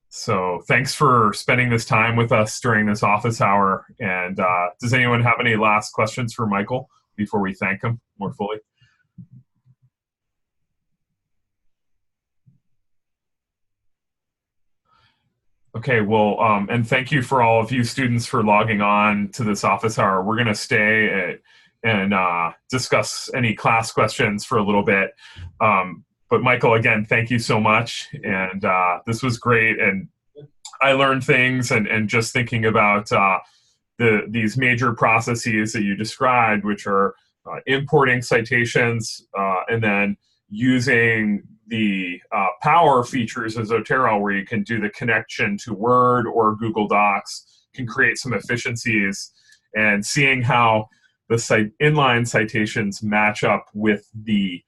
So thanks for spending this time with us during this office hour. And does anyone have any last questions for Michael before we thank him more fully? Okay, well, and thank you for all of you students for logging on to this office hour. We're going to stay and discuss any class questions for a little bit. But Michael, again, thank you so much. And this was great. And I learned things, and just thinking about these major processes that you described, which are importing citations and then using the power features of Zotero, where you can do the connection to Word or Google Docs can create some efficiencies, and seeing how the inline citations match up with the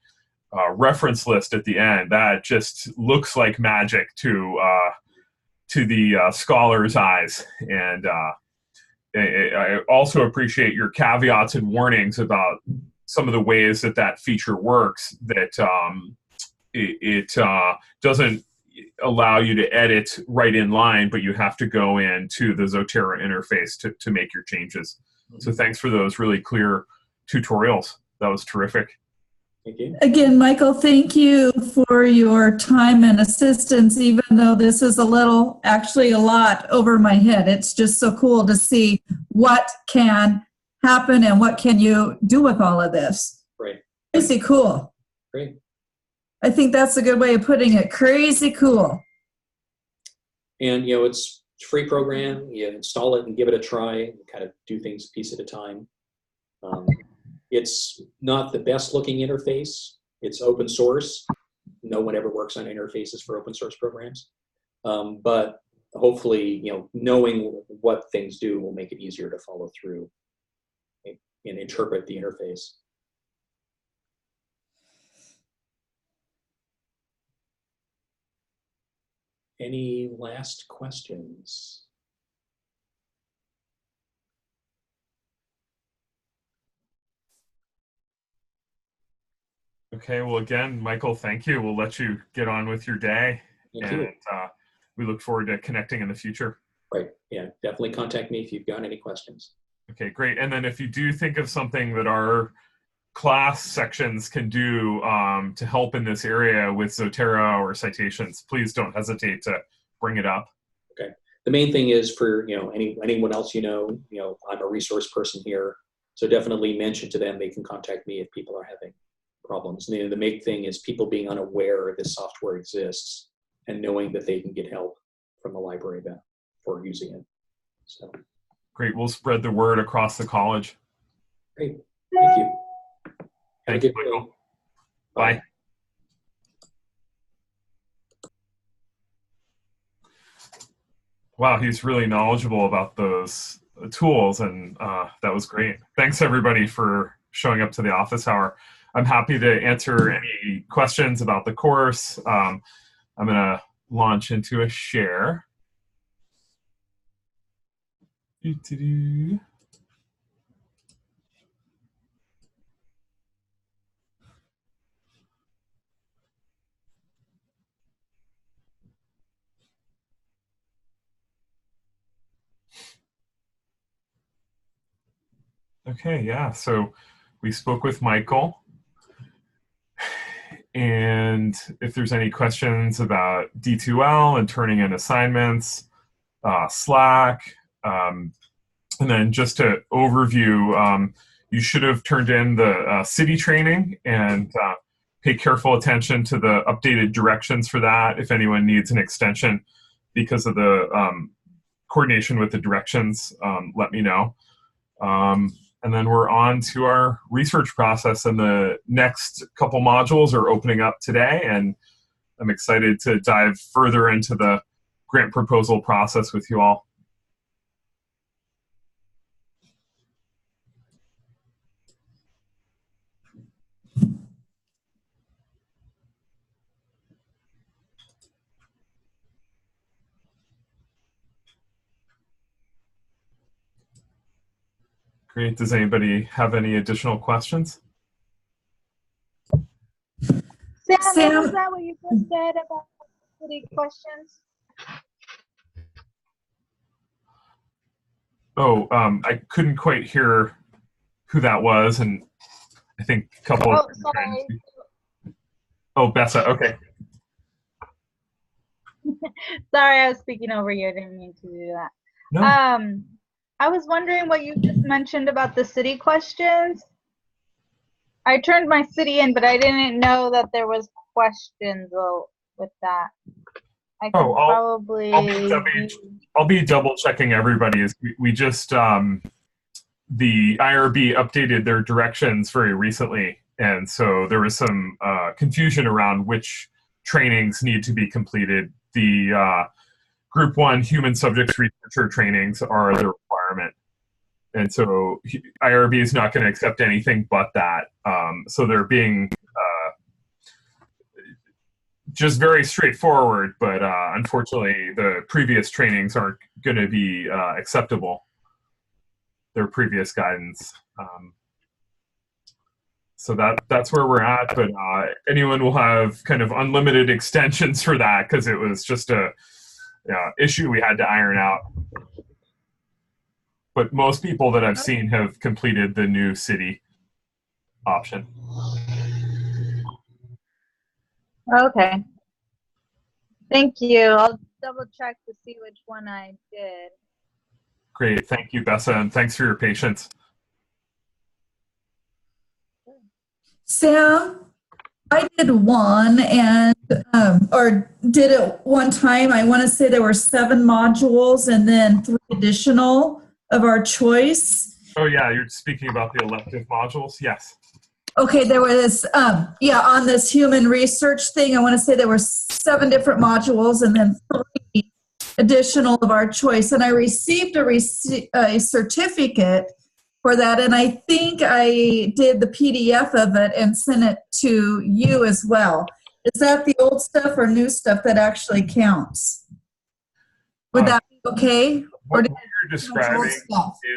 reference list at the end, that just looks like magic to the scholar's eyes. And I also appreciate your caveats and warnings about some of the ways that that feature works, that it doesn't allow you to edit right in line, but you have to go into the Zotero interface to make your changes. So thanks for those really clear tutorials. That was terrific. Thank you. Again, Michael, thank you for your time and assistance, even though this is actually a lot over my head. It's just so cool to see what can happen and what can you do with all of this. Right. Crazy cool. Great. I think that's a good way of putting it. Crazy cool. And, it's a free program. You install it and give it a try, kind of do things a piece at a time. It's not the best looking interface. It's open source. No one ever works on interfaces for open source programs. But hopefully, knowing what things do will make it easier to follow through and interpret the interface. Any last questions? Okay, well, again, Michael, thank you. We'll let you get on with your day. Thank you. We look forward to connecting in the future. Right. Yeah, definitely contact me if you've got any questions. Okay, great. And then if you do think of something that our class sections can do to help in this area with Zotero or citations, please don't hesitate to bring it up. Okay. The main thing is for anyone else I'm a resource person here, so definitely mention to them they can contact me if people are having problems. And the main thing is people being unaware this software exists and knowing that they can get help from the library for using it. So great. We'll spread the word across the college. Great. Thank you. Thank you, Michael. Bye. Wow, he's really knowledgeable about those tools, and that was great. Thanks, everybody, for showing up to the office hour. I'm happy to answer any questions about the course. I'm going to launch into a share. Okay, yeah, so we spoke with Michael. And if there's any questions about D2L and turning in assignments, Slack, and then just to overview, you should have turned in the city training and pay careful attention to the updated directions for that. If anyone needs an extension because of the coordination with the directions, let me know. And then we're on to our research process, and the next couple modules are opening up today, and I'm excited to dive further into the grant proposal process with you all. Great. Does anybody have any additional questions? Sam, is that what you just said about city questions? Oh, I couldn't quite hear who that was, and I think a couple of... Sorry. Oh, Bessa, okay. Sorry, I was speaking over you. I didn't mean to do that. No. I was wondering what you just mentioned about the city questions. I turned my city in, but I didn't know that there was questions with that. I could probably... I'll be double checking everybody. We just, the IRB updated their directions very recently. And so there was some confusion around which trainings need to be completed. The Group 1 human subjects researcher trainings are the requirement. And so IRB is not going to accept anything but that. So they're being just very straightforward, but unfortunately the previous trainings aren't going to be acceptable, their previous guidance. So that's where we're at, but anyone will have kind of unlimited extensions for that because it was just a issue we had to iron out. But most people that I've seen have completed the new city option. Okay. Thank you. I'll double check to see which one I did. Great. Thank you, Bessa, and thanks for your patience. Sam, I did one and, or did it one time. I want to say there were 7 modules and then 3 additional of our choice. Oh yeah, you're speaking about the elective modules? Yes. Okay, there was, on this human research thing, I want to say there were 7 different modules and then 3 additional of our choice. And I received a certificate for that. And I think I did the PDF of it and sent it to you as well. Is that the old stuff or new stuff that actually counts? Would that be okay? What you're describing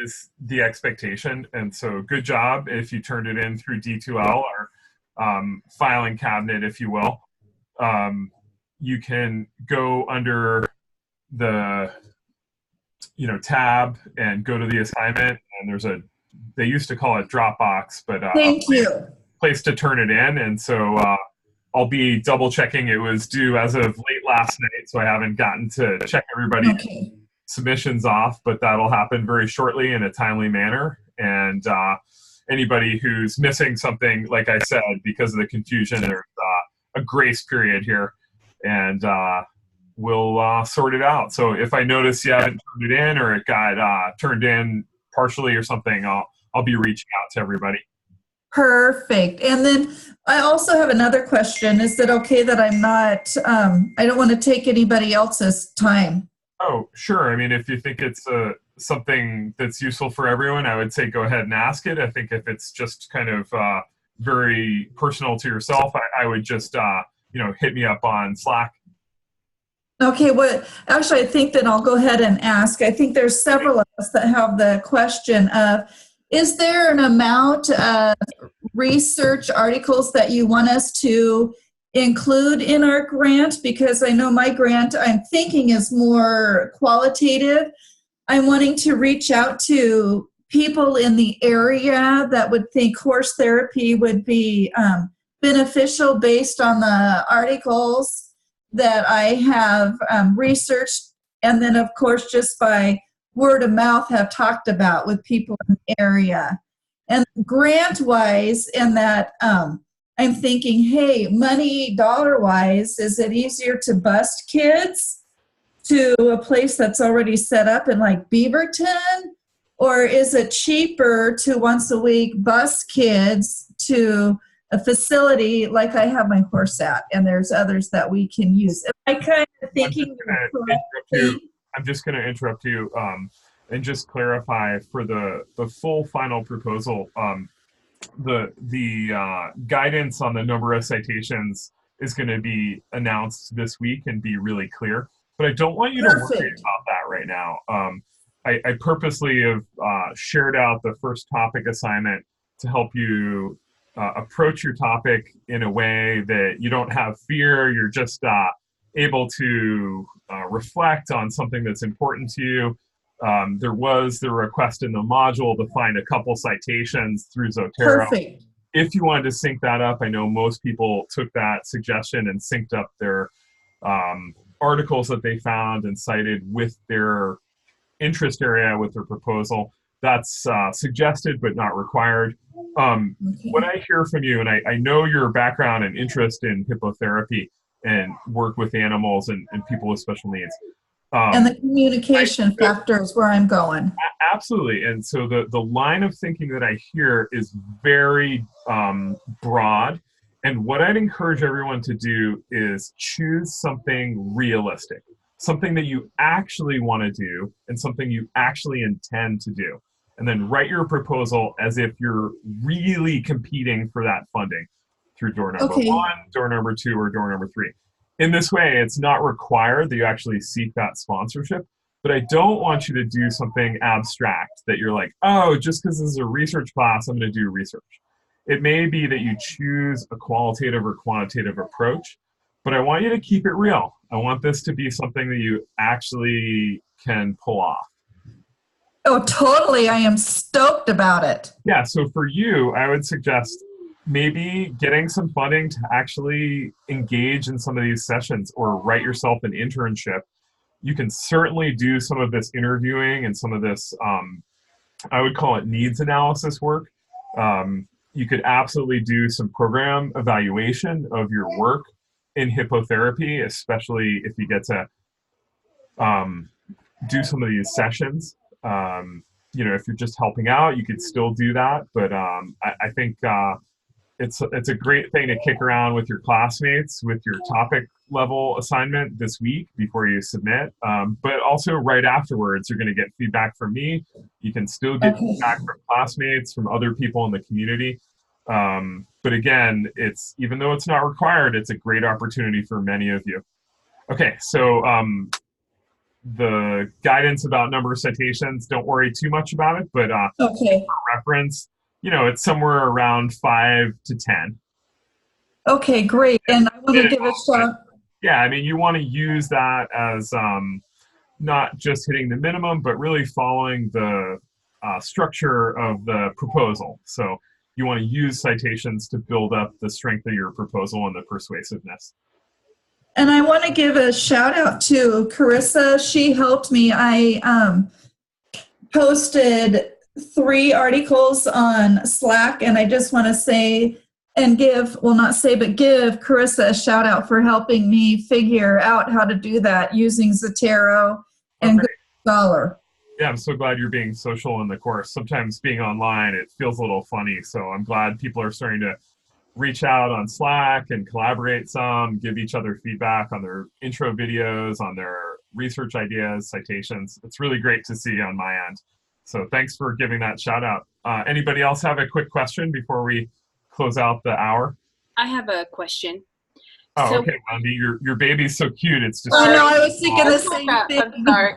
is the expectation, and so good job if you turned it in through D2L or filing cabinet, if you will. You can go under the tab and go to the assignment, and there's they used to call it Dropbox, but thank you. Place to turn it in, and so I'll be double checking. It was due as of late last night, so I haven't gotten to check everybody's submissions off, but that'll happen very shortly in a timely manner. And anybody who's missing something, like I said, because of the confusion, there's a grace period here, and we'll sort it out. So if I notice you haven't turned it in or it got turned in partially or something, I'll be reaching out to everybody. Perfect. And then I also have another question. Is it okay that I'm not, I don't want to take anybody else's time? Oh, sure. I mean, if you think it's something that's useful for everyone, I would say go ahead and ask it. I think if it's just kind of very personal to yourself, I would just, hit me up on Slack. Okay, well, actually, I think that I'll go ahead and ask. I think there's several of us that have the question of, is there an amount of research articles that you want us to include in our grant? Because I know my grant, I'm thinking, is more qualitative. I'm wanting to reach out to people in the area that would think horse therapy would be beneficial based on the articles that I have researched, and then of course just by word of mouth have talked about with people in the area. And grant wise, in that I'm thinking, hey, money dollar wise, is it easier to bus kids to a place that's already set up in like Beaverton, or is it cheaper to once a week bus kids to a facility like I have my horse at, and there's others that we can use? Am I kind of thinking? I'm just going to interrupt you and just clarify for the full final proposal. The guidance on the number of citations is going to be announced this week and be really clear. But I don't want you to worry about that right now. I purposely have shared out the first topic assignment to help you approach your topic in a way that you don't have fear. You're just able to reflect on something that's important to you. There was the request in the module to find a couple citations through Zotero. Perfect. If you wanted to sync that up, I know most people took that suggestion and synced up their articles that they found and cited with their interest area with their proposal. That's suggested but not required. What I hear from you, and I know your background and interest in hippotherapy and work with animals and people with special needs. And the communication factor is where I'm going. Absolutely. And so the line of thinking that I hear is very broad. And what I'd encourage everyone to do is choose something realistic. something that you actually want to do, and something you actually intend to do. And then write your proposal as if you're really competing for that funding through door number Okay. 1, door number 2, or door number 3. In this way, it's not required that you actually seek that sponsorship, but I don't want you to do something abstract that you're like, oh, just because this is a research class, I'm going to do research. It may be that you choose a qualitative or quantitative approach, but I want you to keep it real. I want this to be something that you actually can pull off. Oh, totally. I am stoked about it. Yeah, so for you, I would suggest maybe getting some funding to actually engage in some of these sessions or write yourself an internship. You can certainly do some of this interviewing and some of this, I would call it needs analysis work. You could absolutely do some program evaluation of your work in hippotherapy, especially if you get to do some of these sessions. If you're just helping out, you could still do that. But I think it's a great thing to kick around with your classmates with your topic level assignment this week before you submit. But also right afterwards, you're going to get feedback from me. You can still get feedback from classmates, from other people in the community. But again, even though it's not required, it's a great opportunity for many of you. Okay, so the guidance about number of citations, don't worry too much about it, but Okay. for reference, it's somewhere around 5 to 10. Okay, great. And I want to give a shout. Yeah, I mean, you want to use that as not just hitting the minimum, but really following the structure of the proposal. So you want to use citations to build up the strength of your proposal and the persuasiveness. And I want to give a shout out to Carissa. She helped me. I posted 3 articles on Slack, and I just want to say and give Carissa a shout out for helping me figure out how to do that using Zotero and Google Scholar. Yeah, I'm so glad you're being social in the course. Sometimes being online, it feels a little funny. So I'm glad people are starting to reach out on Slack and collaborate some, give each other feedback on their intro videos, on their research ideas, citations. It's really great to see on my end. So thanks for giving that shout out. Anybody else have a quick question before we close out the hour? I have a question. Oh, okay, Wendy, your baby's so cute. It's just. Oh no, I was thinking the same thing. I'm sorry.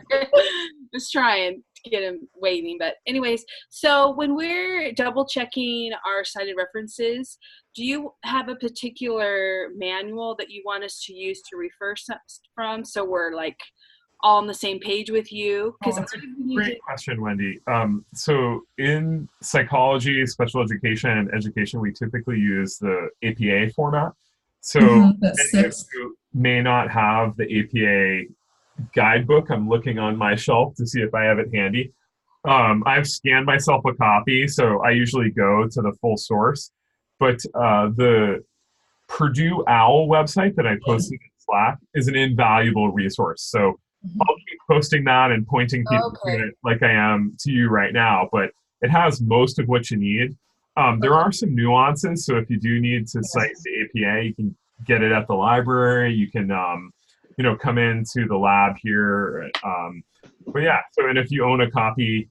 Just trying to get him waiting. But anyways, so when we're double checking our cited references, do you have a particular manual that you want us to use to refer from, so we're like all on the same page with you? Because that's a great question, Wendy. So in psychology, special education, and education, we typically use the APA format. So many of you may not have the APA guidebook. I'm looking on my shelf to see if I have it handy. I've scanned myself a copy, so I usually go to the full source. But the Purdue OWL website that I posted in Slack is an invaluable resource. So I'll keep posting that and pointing people to it like I am to you right now. But it has most of what you need. There are some nuances. So if you do need to cite the APA, you can get it at the library. You can come into the lab here. But yeah, and if you own a copy,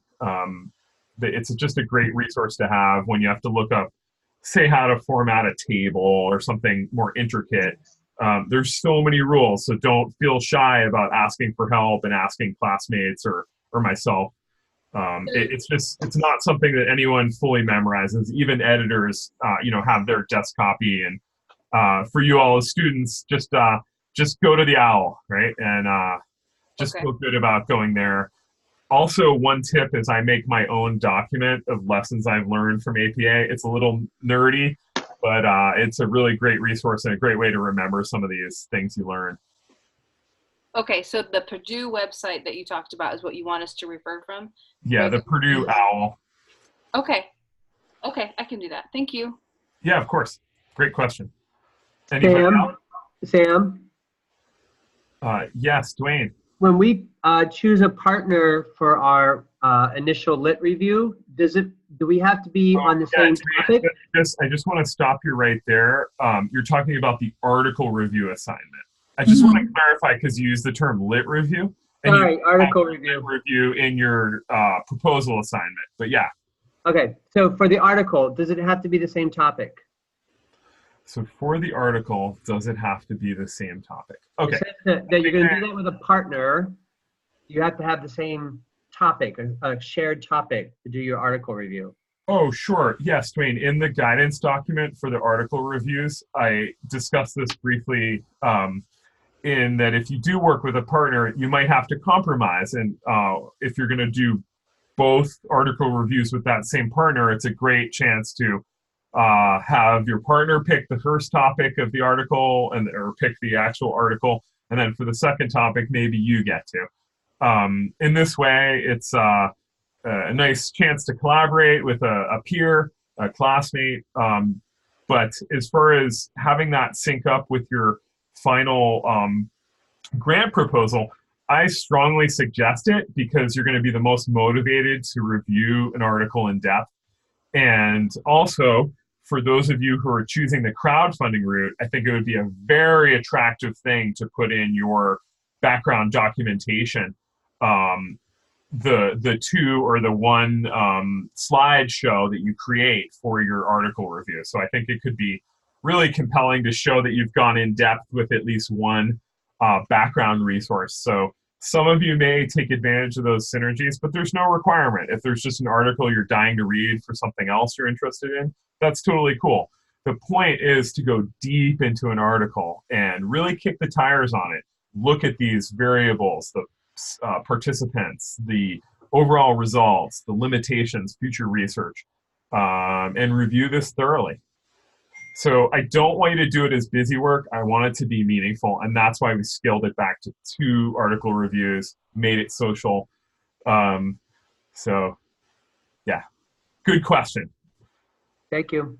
it's just a great resource to have when you have to look up, say, how to format a table or something more intricate. There's so many rules, so don't feel shy about asking for help and asking classmates or myself. It's not something that anyone fully memorizes. Even editors, have their desk copy. And for you all as students, just go to the OWL, right? And just feel good about going there. Also, one tip is I make my own document of lessons I've learned from APA. It's a little nerdy, but it's a really great resource and a great way to remember some of these things you learn. Okay, so the Purdue website that you talked about is what you want us to refer from? Yeah, the Purdue OWL. Okay, I can do that. Thank you. Yeah, of course. Great question. Anybody else? Sam? Yes, Dwayne. When we choose a partner for our initial lit review, do we have to be on the same topic? I just want to stop you right there. You're talking about the article review assignment. I just want to clarify because you used the term lit review. And Sorry, you article have review. lit review in your proposal assignment. But yeah. Okay, so for the article, does it have to be the same topic? So for the article, does it have to be the same topic? It Okay. says that you're going to do that with a partner. You have to have the same topic, a shared topic to do your article review. Oh, sure. Yes, Dwayne, in the guidance document for the article reviews, I discussed this briefly in that if you do work with a partner, you might have to compromise. And if you're going to do both article reviews with that same partner, it's a great chance to have your partner pick the first topic of the article or pick the actual article. And then for the second topic, maybe you get to. In this way, it's a nice chance to collaborate with a peer, a classmate. But as far as having that sync up with your final grant proposal, I strongly suggest it because you're going to be the most motivated to review an article in depth. And also, for those of you who are choosing the crowdfunding route, I think it would be a very attractive thing to put in your background documentation. The two or the one slideshow that you create for your article review. So I think it could be really compelling to show that you've gone in depth with at least one background resource. So some of you may take advantage of those synergies, but there's no requirement. If there's just an article you're dying to read for something else you're interested in, that's totally cool. The point is to go deep into an article and really kick the tires on it. Look at these variables, the participants, the overall results, the limitations, future research, and review this thoroughly. So I don't want you to do it as busy work. I want it to be meaningful, and that's why we scaled it back to 2 article reviews, made it social. So yeah, good question. Thank you.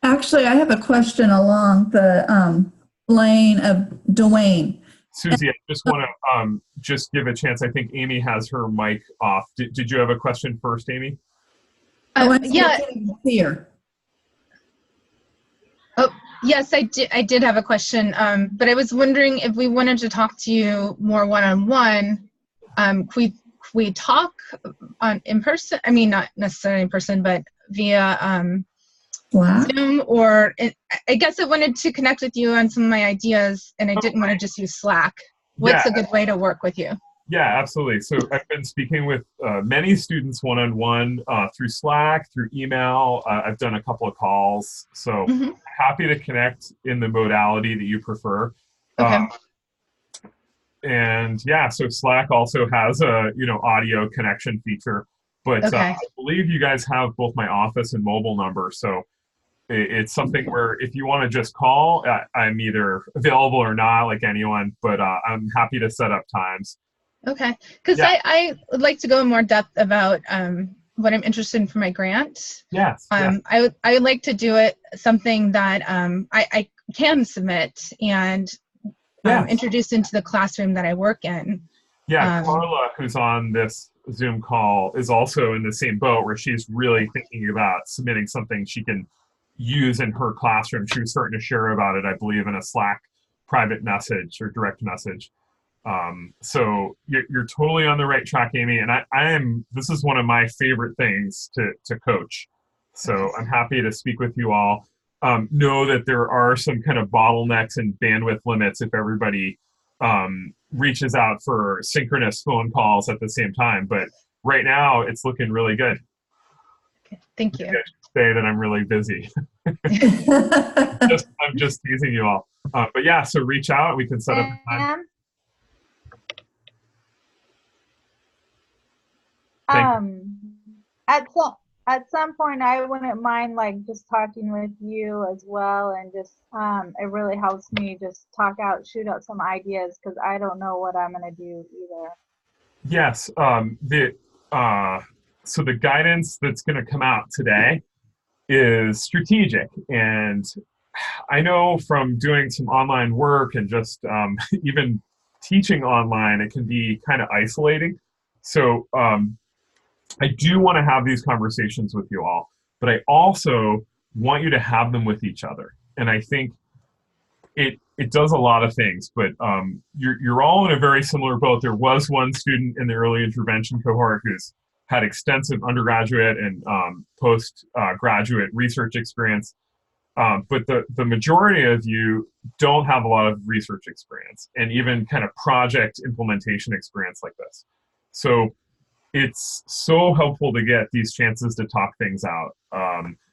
Actually, I have a question along the lane of Dwayne. Susie, I just want to just give a chance. I think Amy has her mic off. Did you have a question first, Amy? Yeah. Here. Oh, yes, I did have a question, but I was wondering if we wanted to talk to you more one-on-one, could we talk in person? I mean, not necessarily in person, but via Zoom, or I guess I wanted to connect with you on some of my ideas, and I didn't want to just use Slack. What's a good way to work with you? Yeah, absolutely. So I've been speaking with many students one-on-one through Slack, through email. I've done a couple of calls. So happy to connect in the modality that you prefer. Okay. And yeah, so Slack also has a audio connection feature. But I believe you guys have both my office and mobile number. So it's something where if you want to just call, I'm either available or not, like anyone, but I'm happy to set up times. Okay, because I would like to go in more depth about what I'm interested in for my grant. Yes. I would like to do it something that I can submit and introduce into the classroom that I work in. Yeah, Carla, who's on this Zoom call, is also in the same boat where she's really thinking about submitting something she can use in her classroom. She was starting to share about it, I believe, in a Slack private message or direct message. So you're totally on the right track, Amy. And this is one of my favorite things to coach. So I'm happy to speak with you all. Know that there are some kind of bottlenecks and bandwidth limits if everybody reaches out for synchronous phone calls at the same time. But right now it's looking really good. Okay, thank you. I should say that I'm really busy. I'm just teasing you all. But yeah, so reach out. We can set up a time. At some point, I wouldn't mind like just talking with you as well, and just it really helps me just shoot out some ideas, because I don't know what I'm gonna do either. Yes, so the guidance that's going to come out today is strategic, and I know from doing some online work and just even teaching online, it can be kind of isolating. So I do want to have these conversations with you all, but I also want you to have them with each other. And I think it does a lot of things, but you're all in a very similar boat. There was one student in the early intervention cohort who's had extensive undergraduate and postgraduate research experience, but the majority of you don't have a lot of research experience and even kind of project implementation experience like this. So it's so helpful to get these chances to talk things out.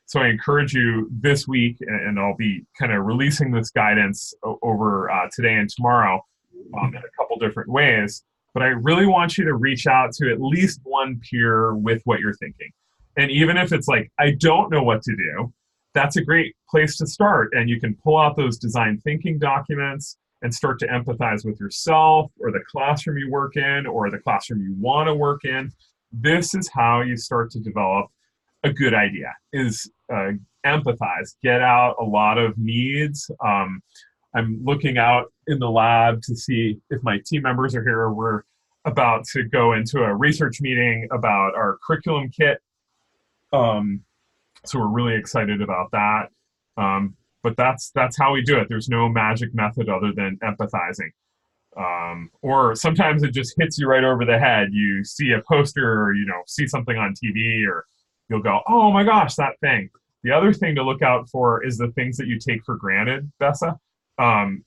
So I encourage you this week, and I'll be kind of releasing this guidance over today and tomorrow in a couple different ways. But I really want you to reach out to at least one peer with what you're thinking. And even if it's like, I don't know what to do, that's a great place to start. And you can pull out those design thinking documents and start to empathize with yourself or the classroom you work in or the classroom you want to work in. This is how you start to develop a good idea, is empathize, get out a lot of needs. I'm looking out in the lab to see if my team members are here. We're about to go into a research meeting about our curriculum kit. So we're really excited about that. But that's how we do it. There's no magic method other than empathizing. Or sometimes it just hits you right over the head. You see a poster or, see something on TV, or you'll go, oh my gosh, that thing. The other thing to look out for is the things that you take for granted, Bessa.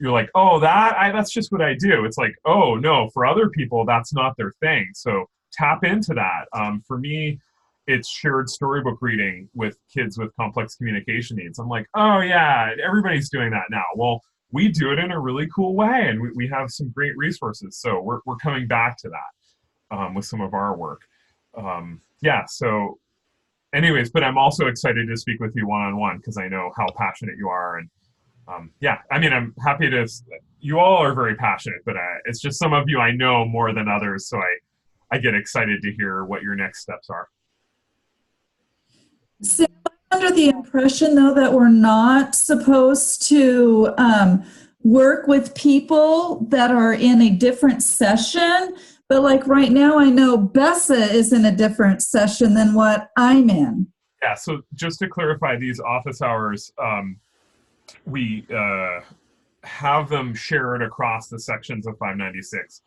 You're like, oh, that's just what I do. It's like, oh no, for other people, that's not their thing. So tap into that. For me, it's shared storybook reading with kids with complex communication needs. I'm like, oh yeah, everybody's doing that now. Well, we do it in a really cool way, and we have some great resources. So we're coming back to that with some of our work. Yeah, so anyways, but I'm also excited to speak with you one-on-one because I know how passionate you are. And yeah, I mean, I'm happy to, you all are very passionate, but it's just some of you I know more than others. So I get excited to hear what your next steps are. So I'm under the impression, though, that we're not supposed to work with people that are in a different session. But like right now, I know Bessa is in a different session than what I'm in. Yeah, so just to clarify, these office hours, we have them shared across the sections of 596.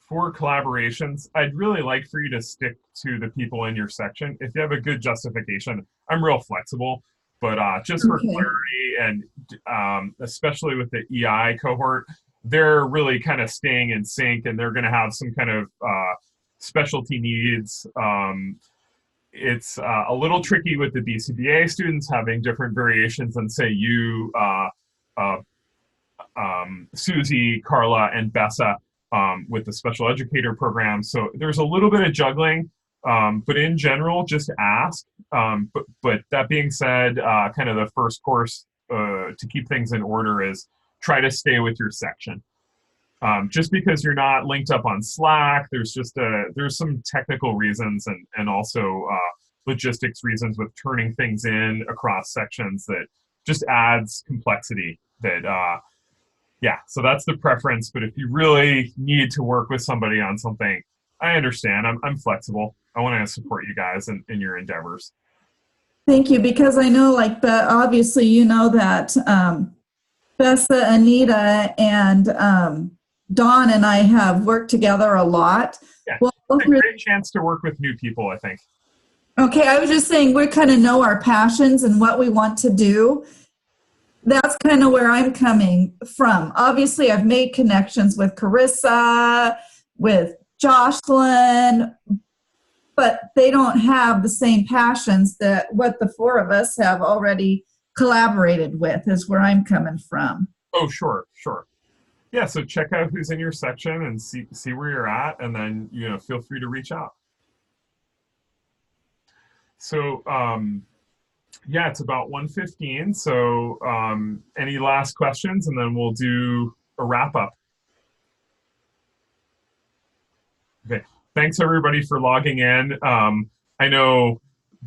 For collaborations, I'd really like for you to stick to the people in your section. If you have a good justification, I'm real flexible, but just for clarity and especially with the EI cohort, they're really kind of staying in sync, and they're going to have some kind of specialty needs. It's a little tricky with the BCBA students having different variations than, say, you, Susie, Carla, and Bessa with the special educator program. So there's a little bit of juggling, but in general, just ask. But that being said, kind of the first course to keep things in order is try to stay with your section. Just because you're not linked up on Slack, there's some technical reasons and also logistics reasons with turning things in across sections that just adds complexity. Yeah, so that's the preference. But if you really need to work with somebody on something, I understand. I'm flexible. I want to support you guys in your endeavors. Thank you, because I know, like, obviously, you know that Bessa, Anita, and Dawn and I have worked together a lot. Yeah, well, it's a great chance to work with new people, I think. Okay, I was just saying we kind of know our passions and what we want to do. That's kind of where I'm coming from. Obviously, I've made connections with Carissa, with Jocelyn, but they don't have the same passions that what the four of us have already collaborated with, is where I'm coming from. Oh, sure. Yeah, so check out who's in your section and see where you're at, and then feel free to reach out. So yeah, it's about 1:15. So any last questions, and then we'll do a wrap up. Okay, thanks everybody for logging in. I know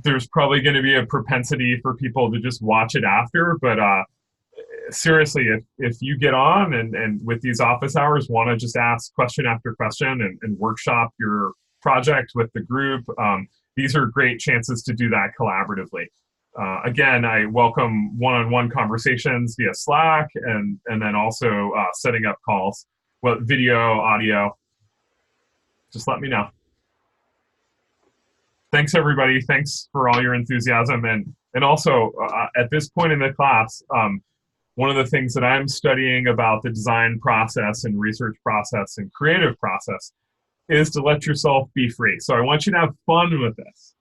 there's probably going to be a propensity for people to just watch it after, but seriously, if you get on and with these office hours want to just ask question after question and workshop your project with the group, these are great chances to do that collaboratively. Again, I welcome one-on-one conversations via Slack and then also setting up calls, video, audio. Just let me know. Thanks, everybody. Thanks for all your enthusiasm. And also, at this point in the class, one of the things that I'm studying about the design process and research process and creative process is to let yourself be free. So I want you to have fun with this.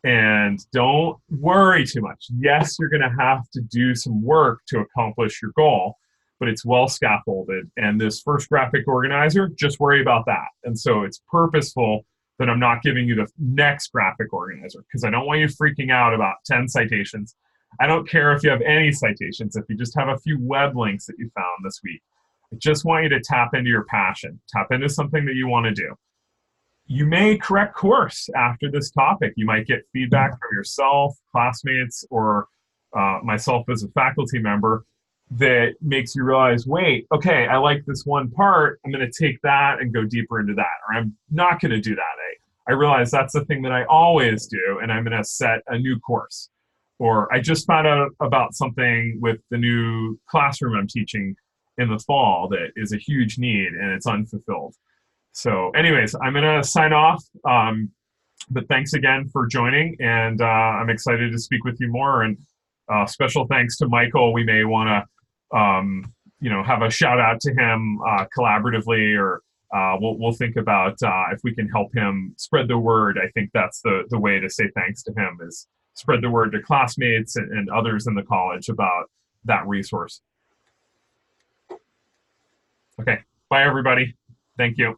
And don't worry too much. Yes, you're going to have to do some work to accomplish your goal, but it's well scaffolded. And this first graphic organizer, just worry about that. And so it's purposeful that I'm not giving you the next graphic organizer because I don't want you freaking out about 10 citations. I don't care if you have any citations, if you just have a few web links that you found this week. I just want you to tap into your passion, tap into something that you want to do. You may correct course after this topic. You might get feedback from yourself, classmates, or myself as a faculty member that makes you realize, wait, okay, I like this one part. I'm going to take that and go deeper into that. Or I'm not going to do that. I realize that's the thing that I always do, and I'm going to set a new course. Or I just found out about something with the new classroom I'm teaching in the fall that is a huge need and it's unfulfilled. So anyways, I'm going to sign off, but thanks again for joining, and I'm excited to speak with you more. And special thanks to Michael. We may want to, have a shout out to him collaboratively, or we'll think about if we can help him spread the word. I think that's the way to say thanks to him, is spread the word to classmates and others in the college about that resource. Okay, bye everybody. Thank you.